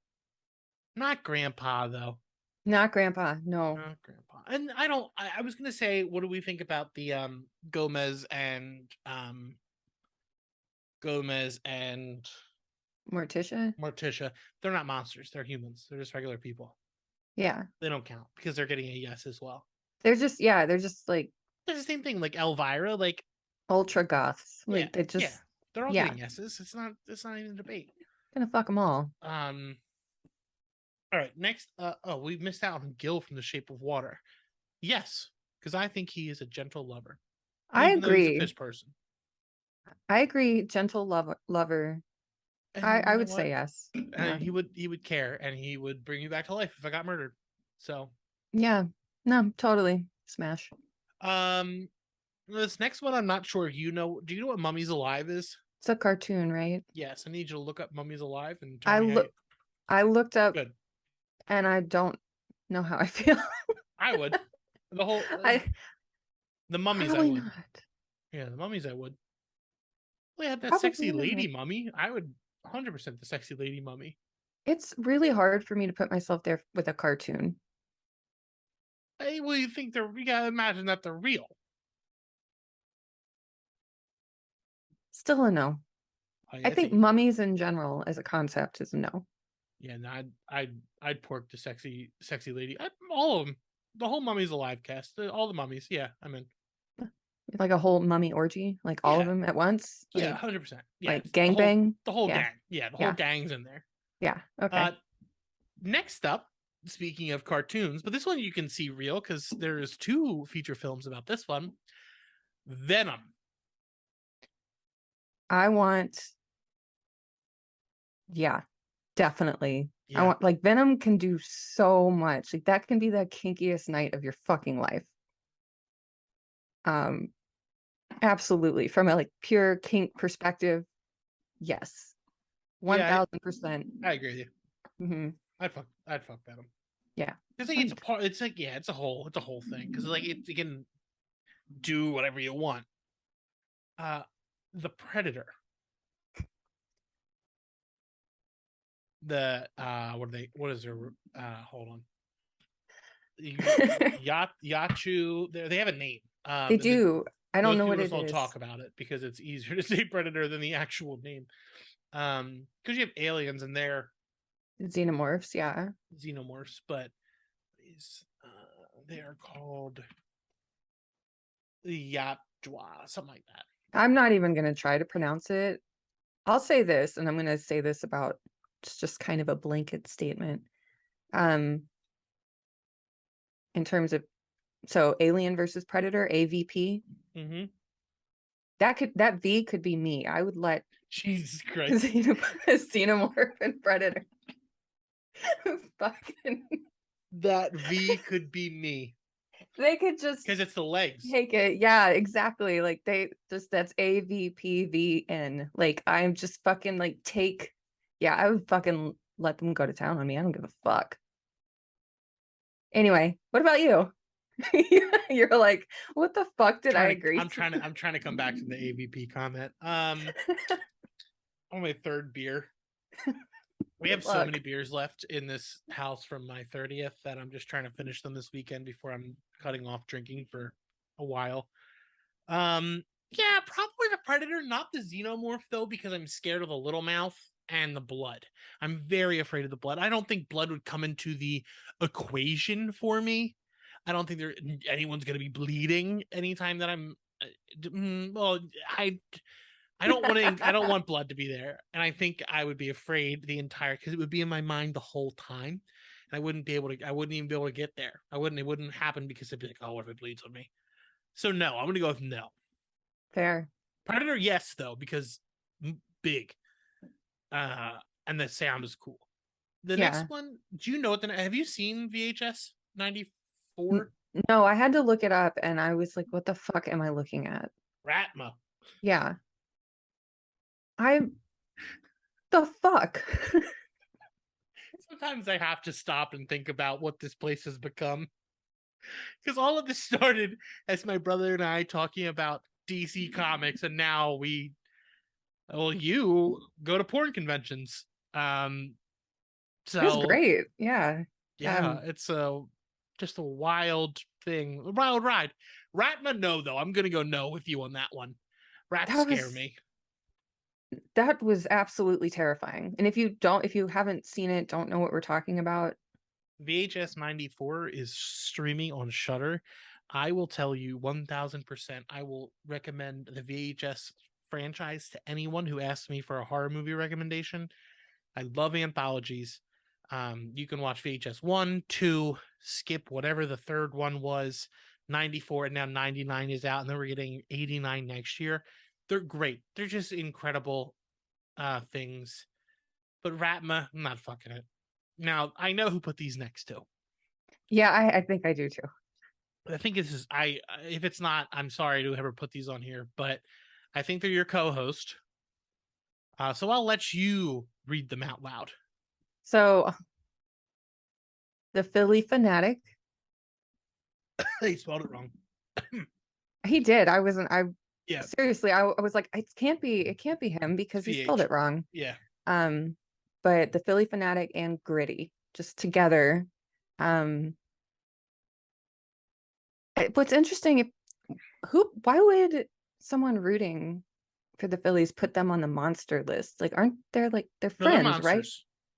Not Grandpa though. Not Grandpa, no. Not Grandpa. And I was gonna say, what do we think about the Gomez and Morticia? They're not monsters. They're humans. They're just regular people. Yeah. They don't count because they're getting a yes as well. They're just like they're the same thing, like Elvira, like ultra goths. Like they're all getting yeses. It's not even a debate. Gonna fuck them all. All right, next we missed out on Gil from The Shape of Water. Yes, because I think he is a gentle lover. I agree. He's a fish person. I agree, gentle lover. I would say yes. And he would care, and he would bring you back to life if I got murdered. So yeah, no, totally smash. This next one, I'm not sure. Do you know what Mummies Alive is? It's a cartoon, right? Yes, I need you to look up Mummies Alive and I looked up. Good. And I don't know how I feel. I would. The whole the Mummies I would. Not. Yeah, the Mummies I would. We had that probably sexy lady mummy. I would 100% the sexy lady mummy. It's really hard for me to put myself there with a cartoon. Hey, well, you gotta imagine that they're real. Still a no. I think mummies in general as a concept is a no. Yeah, no, I'd pork the sexy lady. All of them, the whole Mummies Alive cast, all the mummies. Yeah, I'm in. Like a whole mummy orgy, like all of them at once. Yeah, 100%. Yeah, like gangbang. The whole gang. Yeah, the whole gang's in there. Yeah. Okay. Next up, speaking of cartoons, but this one you can see real because there's 2 feature films about this one. Venom. I want, yeah, definitely. I Yeah. want, like, Venom can do so much. Like, that can be the kinkiest night of your fucking life. Um, absolutely. From a like pure kink perspective, yes. Yeah, 1000%. I agree with you. Hmm. I'd fuck Venom. Yeah. It's like it's a part. It's like it's a whole thing because like it can do whatever you want. The Predator. The what is their hold on. Yachu. They have a name. They do. I don't Most know people what just it don't is. talk about it because it's easier to say Predator than the actual name. Because you have aliens and they're Xenomorphs, yeah. xenomorphs, but they are called Yatwa, something like that. I'm not even going to try to pronounce it. I'll say this, and I'm going to say this about it's just kind of a blanket statement. In terms of, so Alien versus Predator, AVP, Mm-hmm. that V could be me. I would let Jesus Christ. Xenomorph and Predator fucking That V could be me. They could just because it's the legs. take it. Yeah, exactly. Like they just, that's AVPVN. Like I'm just fucking like yeah, I would fucking let them go to town on me. I don't give a fuck. Anyway, what about you? You're like, what the fuck did I agree? I'm trying to come back to the AVP comment. On my third beer. We have so many beers left in this house from my 30th that I'm just trying to finish them this weekend before I'm cutting off drinking for a while. Yeah, probably the Predator, not the Xenomorph though, because I'm scared of the little mouth and the blood. I'm very afraid of the blood. I don't think blood would come into the equation for me. I don't think anyone's going to be bleeding anytime that I'm. Well, I don't want to. I don't want blood to be there, and I think I would be afraid the entire because it would be in my mind the whole time, and I wouldn't be able to. I wouldn't even be able to get there. I wouldn't. It wouldn't happen because I'd be like, oh, what if it bleeds on me? So no, I'm gonna go with no. Fair. Predator, yes, though, because big, and the sound is cool. The next one, do you know what? Have you seen VHS 94? No, I had to look it up, and I was like, what the fuck am I looking at? Ratma. Yeah. The fuck? Sometimes I have to stop and think about what this place has become. Because all of this started as my brother and I talking about DC Comics, and now you go to porn conventions. So It was great. Yeah. Yeah, it's just a wild thing, a wild ride. Ratma, no, though. I'm gonna go no with you on that one. Rats scare me. That was absolutely terrifying. And if you haven't seen it, don't know what we're talking about. VHS 94 is streaming on Shudder. I will tell you 1000%. I will recommend the VHS franchise to anyone who asks me for a horror movie recommendation. I love anthologies. You can watch VHS 1, 2, skip whatever the third one was. 94 and now 99 is out, and then we're getting 89 next year. They're great. They're just incredible things. But Ratma, I'm not fucking it. Now, I know who put these next to. Yeah, I think I do too. I think this is if it's not, I'm sorry to ever put these on here, but I think they're your co-host. So I'll let you read them out loud. So the Philly Fanatic. They spelled it wrong. He did. Yeah. Seriously, I was like, it can't be him because he spelled it wrong. Yeah. But the Philly Fanatic and Gritty just together. What's interesting, why would someone rooting for the Phillies put them on the monster list? Like, aren't they're friends, right?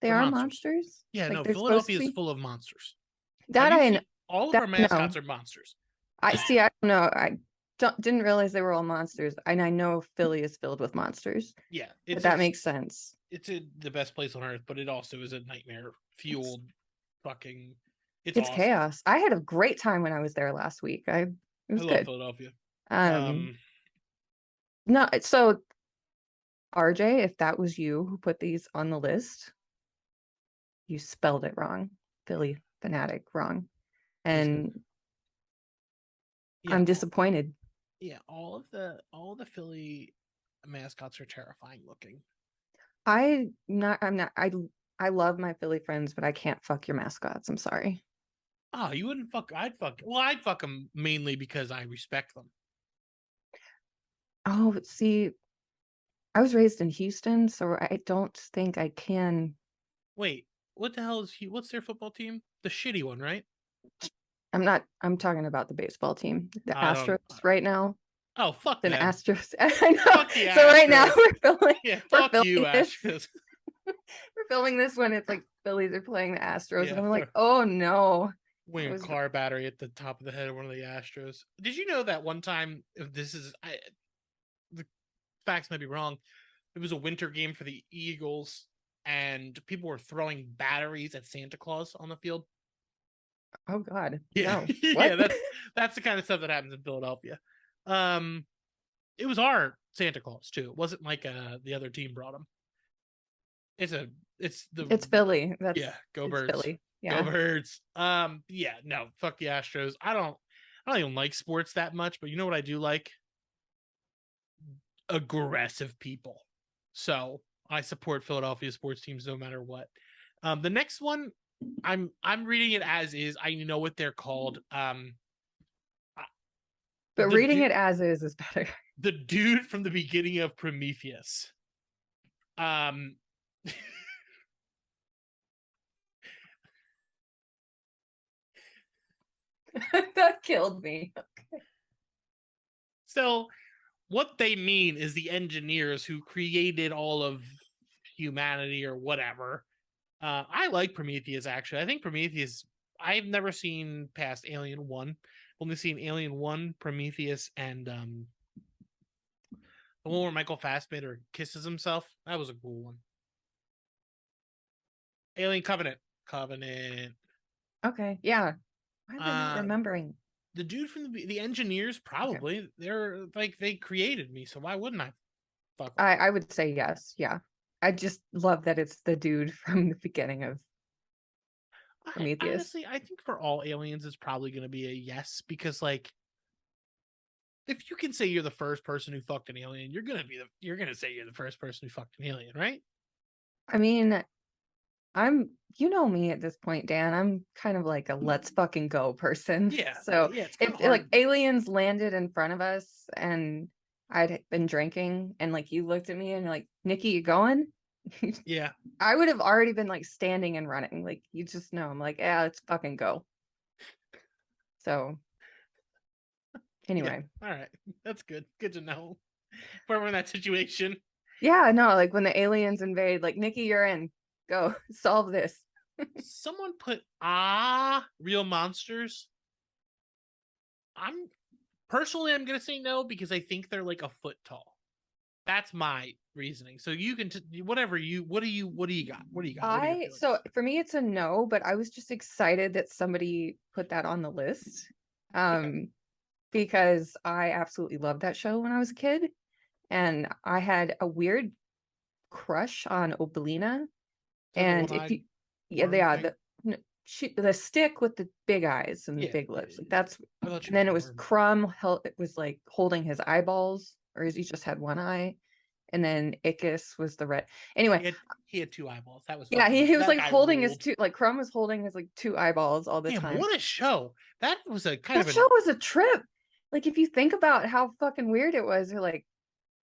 They're monsters. Yeah, like, no, they're Philadelphia is full of monsters. All of our mascots are monsters. I see. I don't know. I didn't realize they were all monsters, and I know Philly is filled with monsters. Yeah, but that makes sense. It's the best place on earth, but it also is a nightmare fueled fucking. It's awesome. Chaos. I had a great time when I was there last week. It was good. Philadelphia. No, so RJ, if that was you who put these on the list, you spelled it wrong. Philly fanatic wrong. And Yeah, I'm disappointed. all of the Philly mascots are terrifying looking. I'm not I love my Philly friends, but I can't fuck your mascots. I'm sorry. Oh, you wouldn't fuck. I'd fuck them mainly because I respect them. Oh, see, I was raised in Houston, so I don't think I can. Wait, what the hell is he? What's their football team? The shitty one, right? I'm talking about the baseball team, the I don't. Astros right now. Oh, fuck An them. Astros. I know. Fuck the So right now Astros. Yeah, we're fuck you, filming this. Astros. We're filming this when it's like Phillies are playing the Astros, and Yeah, I'm like, oh no. wing a car battery at the top of the head of one of the Astros. Did you know that one time? If this is, the facts might be wrong. It was a winter game for the Eagles, and people were throwing batteries at Santa Claus on the field. Oh God. Yeah, No. yeah, What? that's the kind of stuff that happens in Philadelphia. Um, it was our Santa Claus too. It wasn't like the other team brought him. It's the It's Philly. yeah, go It's Birds. Philly. Go Yeah. Birds. Yeah, no, fuck the Astros. I don't even like sports that much, but you know what I do like? Aggressive people. So I support Philadelphia sports teams no matter what. The next one, I'm reading it as is. I know what they're called. But The reading it as is better. the dude from the beginning of Prometheus. Um, That killed me. so what they mean is the engineers who created all of humanity or whatever. I like Prometheus actually. I think Prometheus. I've never seen past Alien 1. Only seen Alien 1, Prometheus, and the one where Michael Fassbender kisses himself. That was a cool one. Alien Covenant. Covenant. Okay. Yeah. Why am I not Uh remembering? the dude from the engineers probably. Okay. They're like they created me, so why wouldn't I fuck them? I would say yes. Yeah. I just love that it's the dude from the beginning of Prometheus. Honestly, I think for all aliens it's probably gonna be a yes, because like if you can say you're the first person who fucked an alien, you're gonna say you're the first person who fucked an alien, right? I mean, you know me at this point, Dan. I'm kind of like a let's fucking go person. Yeah. So Yeah, it's if like aliens landed in front of us and I'd been drinking and like you looked at me and you're like, Nikki, you going? Yeah. I would have already been like standing and running. Like you just know. I'm like, yeah, let's fucking go. So anyway. Yeah. All right. That's good. Good to know. If we're in that situation. Yeah, no, like when the aliens invade, like Nikki, you're in. Go solve this. Someone put real monsters. I'm gonna say no because I think they're like a foot tall. That's my reasoning. So you can whatever you what do you got? What do you got? So for me it's a no, but I was just excited that somebody put that on the list. Okay. Because I absolutely loved that show when I was a kid, and I had a weird crush on Obelina. And if you the stick with the big eyes and the big lips, like that's, and then it was Crumb it was like holding his eyeballs, or he just had one eye, and then Ickis was the red. Anyway, he had two eyeballs. That was he was like holding his two, like Crumb was holding his like two eyeballs all the time. What a show. That was a kind of show was a trip. Like if you think about how fucking weird it was, you're like,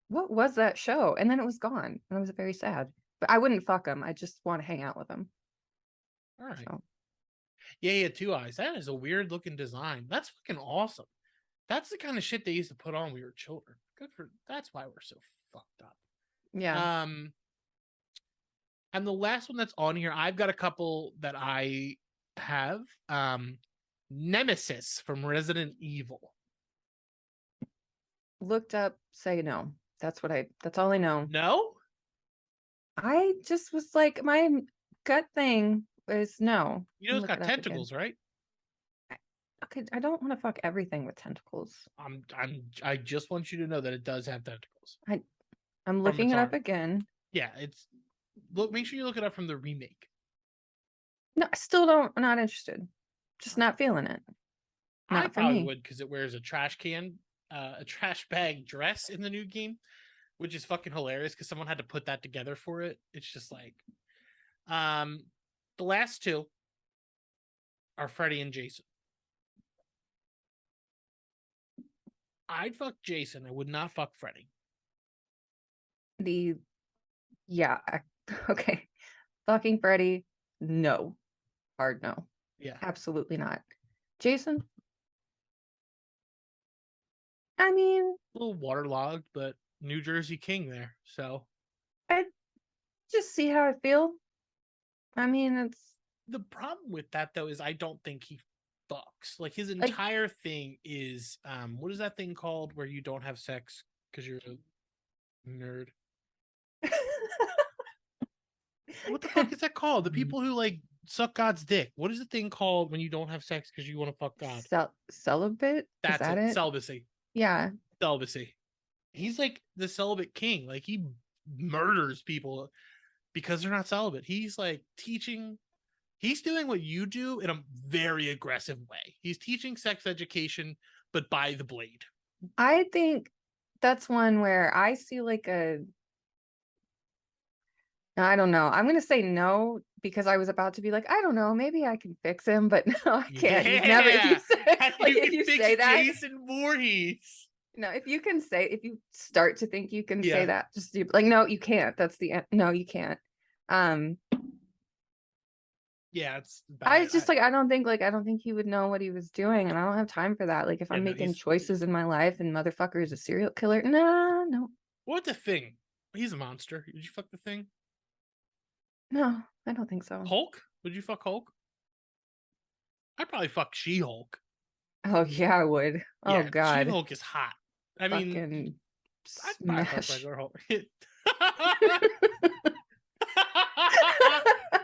what was that show? And then it was gone, and I was very sad. But I wouldn't fuck him. I just want to hang out with him. All right. So. Yeah, he had two eyes. That is a weird looking design. That's fucking awesome. That's the kind of shit they used to put on when we were children. That's why we're so fucked up. Yeah. And the last one that's on here, I've got a couple that I have. Nemesis from Resident Evil. Looked up, say no. That's all I know. No? I just was like, my gut thing was no. You know, it's got tentacles, right? Okay, I don't want to fuck everything with tentacles. I just want you to know that it does have tentacles. I'm from looking its it up art. again. Yeah, it's look. Make sure you look it up from the remake. No, I still don't. I'm not interested. Just not feeling it. I Not for probably me. would because it wears a trash can, a trash bag dress in the new game, which is fucking hilarious because someone had to put that together for it. It's just like, um, the last two are Freddy and Jason. I'd fuck Jason. I would not fuck Freddy. Yeah. Okay. Fucking Freddy. No. Hard no. Yeah, Absolutely not. Jason? I mean, a little waterlogged, but New Jersey King there. So I just see how I feel. I mean, it's the problem with that though is I don't think he fucks. Like his like entire thing is, what is that thing called where you don't have sex because you're a nerd? What the fuck is that called? The people who like suck God's dick. What is the thing called when you don't have sex because you want to fuck God? celibate? Is That's that it. it? Celibacy. Yeah. Celibacy. He's like the celibate king. Like he murders people because they're not celibate. He's like teaching. He's doing what you do in a very aggressive way. He's teaching sex education, but by the blade. I think that's one where I see like I don't know. I'm gonna say no because I was about to be like, I don't know, maybe I can fix him, but no, I can't. You've never if you Yeah, say like you if can you fix say that. Jason Voorhees. No, if you start to think you can say Yeah, that, just like no, you can't. That's the end. No, you can't. Um, yeah, it's I bad. was just like, I don't think he would know what he was doing, and I don't have time for that. Like, if Yeah, I'm no, making he's choices in my life and motherfucker is a serial killer, nah, no, what the Thing. He's a monster. Did you fuck the Thing? no, I don't think so. Hulk? Would you fuck Hulk? I'd probably fuck She Hulk. Oh yeah, I would. Oh Yeah, She God, Hulk is hot. I mean, fucking I'd probably fuck smash. regular Hulk.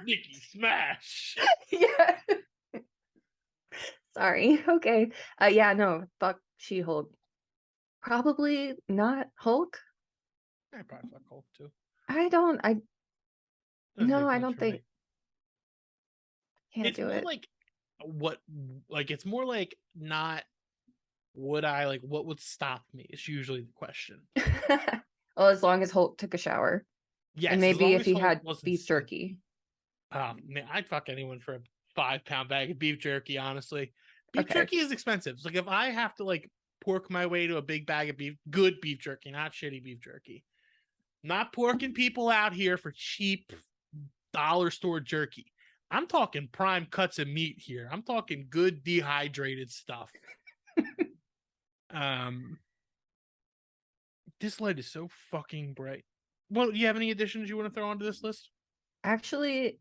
Nikki Smash. Yeah. Sorry. Okay. Yeah, no, fuck She-Hulk. Probably not Hulk. I'd probably fuck Hulk too. I don't. Doesn't No, take I much don't for me. think. Can't It's do more it. like what, like it's more like not would I like what would stop me is usually the question. Well, as long as Hulk took a shower, and Yes, as maybe long if as he Hulk had wasn't beef sick. jerky. Man, I'd fuck anyone for a 5 pound bag of beef jerky. Honestly, beef Okay. jerky is expensive. It's like if I have to like pork my way to a big bag of good beef jerky, not shitty beef jerky, not porking people out here for cheap dollar store jerky. I'm talking prime cuts of meat here. I'm talking good dehydrated stuff. Um, this light is so fucking bright. Well, do you have any additions you want to throw onto this list? Actually,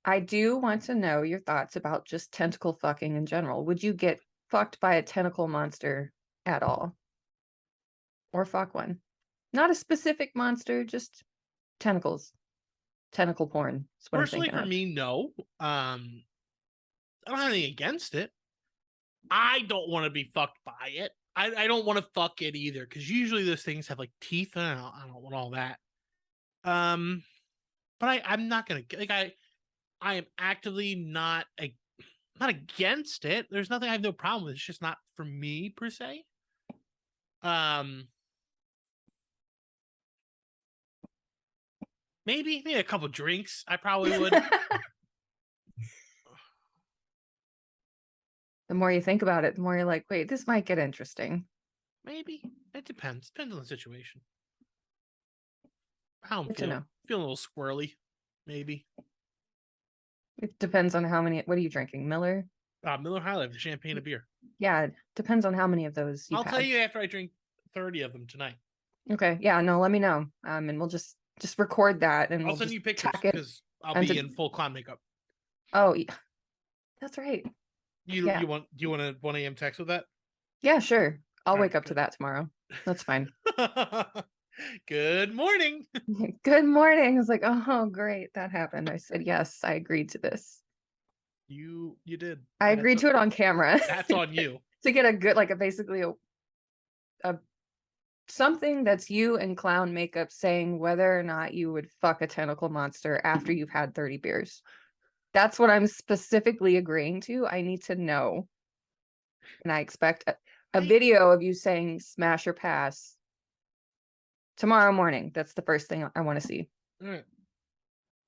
I do want to know your thoughts about just tentacle fucking in general. Would you get fucked by a tentacle monster at all? Or fuck one? Not a specific monster, just tentacles. Tentacle porn is what I'm Personally, thinking for of. me, no. I don't have anything against it. I don't want to be fucked by it. I don't want to fuck it either because usually those things have like teeth. And I don't want all that. But I'm not gonna like I am actively not against it. There's nothing I have no problem with. It's just not for me per se. Um, maybe a couple drinks. I probably would. The more you think about it, the more you're like, wait, this might get interesting. Maybe it depends. Depends on the situation. How I'm Good to feeling. know. Feeling a little squirrely. Maybe. It depends on how many. What are you drinking? Miller? Miller High Life, champagne of beer. Yeah, it depends on how many of those you've I'll tell had. you after I drink 30 of them tonight. Okay. Yeah, no, let me know. And we'll just record that and I'll we'll send just you pictures tack it because I'll onto be in full clown makeup. Oh, yeah. That's right. You Yeah. you want do you want a 1 a.m. text with that? Yeah, sure. I'll All wake right, up to that tomorrow. That's fine. Good morning. Good morning. I was like, oh, great. That happened. I said, yes, I agreed to this. You did. I agreed to it on camera That's on you. to get a good, like basically a something that's you and clown makeup saying whether or not you would fuck a tentacle monster after you've had 30 beers. That's what I'm specifically agreeing to. I need to know. And I expect a video of you saying smash or pass tomorrow morning. That's the first thing I want to see. All right.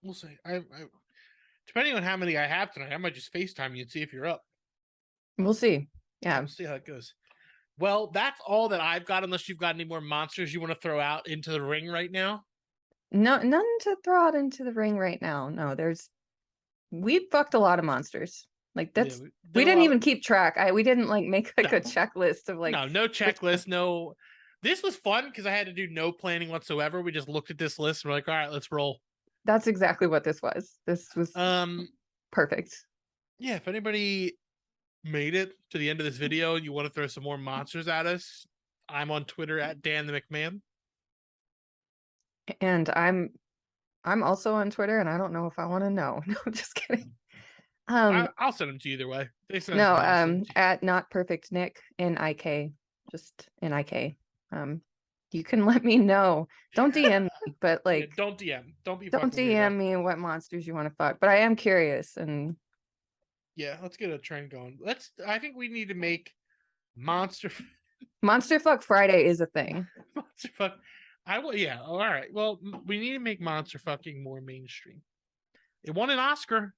We'll see. I depending on how many I have tonight, I might just FaceTime you and see if you're up. We'll see. Yeah. We'll see how it goes. Well, that's all that I've got, unless you've got any more monsters you want to throw out into the ring right now. No, none to throw out into the ring right now. No, we fucked a lot of monsters. Like that's we didn't even keep track. We didn't like make like a checklist of like no checklist, no. This was fun because I had to do no planning whatsoever. We just looked at this list and we're like, all right, let's roll. That's exactly what this was. This was perfect. Yeah, if anybody made it to the end of this video and you want to throw some more monsters at us, I'm on Twitter at Dan the McMahon. And I'm also on Twitter, and I don't know if I want to know. No, I'm just kidding. I'll send them to you either way. No, at not perfect Nick NIK, just NIK. You can let me know. Don't DM me, but like yeah, don't DM. Don't DM me what monsters you want to fuck. But I am curious, and yeah, let's get a trend going. I think we need to make Monster Fuck Friday is a thing. Monster Fuck. Yeah. All right. Well, we need to make monster fucking more mainstream. It won an Oscar.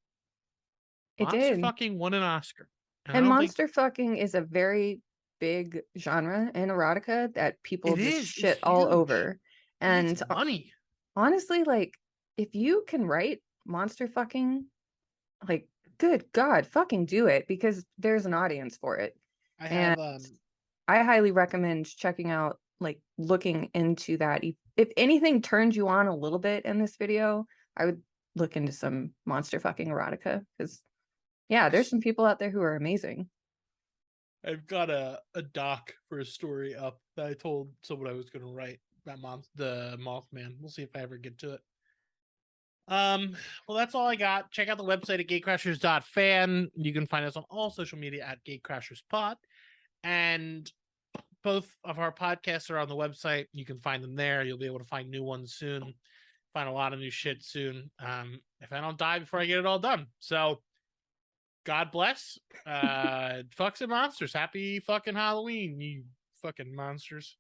Monster fucking won an Oscar. And monster fucking is a very big genre in erotica that people just shit all over. And money. Honestly, like if you can write monster fucking, like good God, fucking do it, because there's an audience for it. I highly recommend checking out, like looking into that. If anything turned you on a little bit in this video, I would look into some monster fucking erotica, because yeah, there's some people out there who are amazing. I've got a doc for a story up that I told someone I was going to write about the Mothman. We'll see if I ever get to it. Well, that's all I got. Check out the website at gatecrashers.fan. You can find us on all social media at gatecrasherspod. And both of our podcasts are on the website. You can find them there. You'll be able to find new ones soon. Find a lot of new shit soon. If I don't die before I get it all done. So God bless. Fucks and monsters. Happy fucking Halloween, you fucking monsters.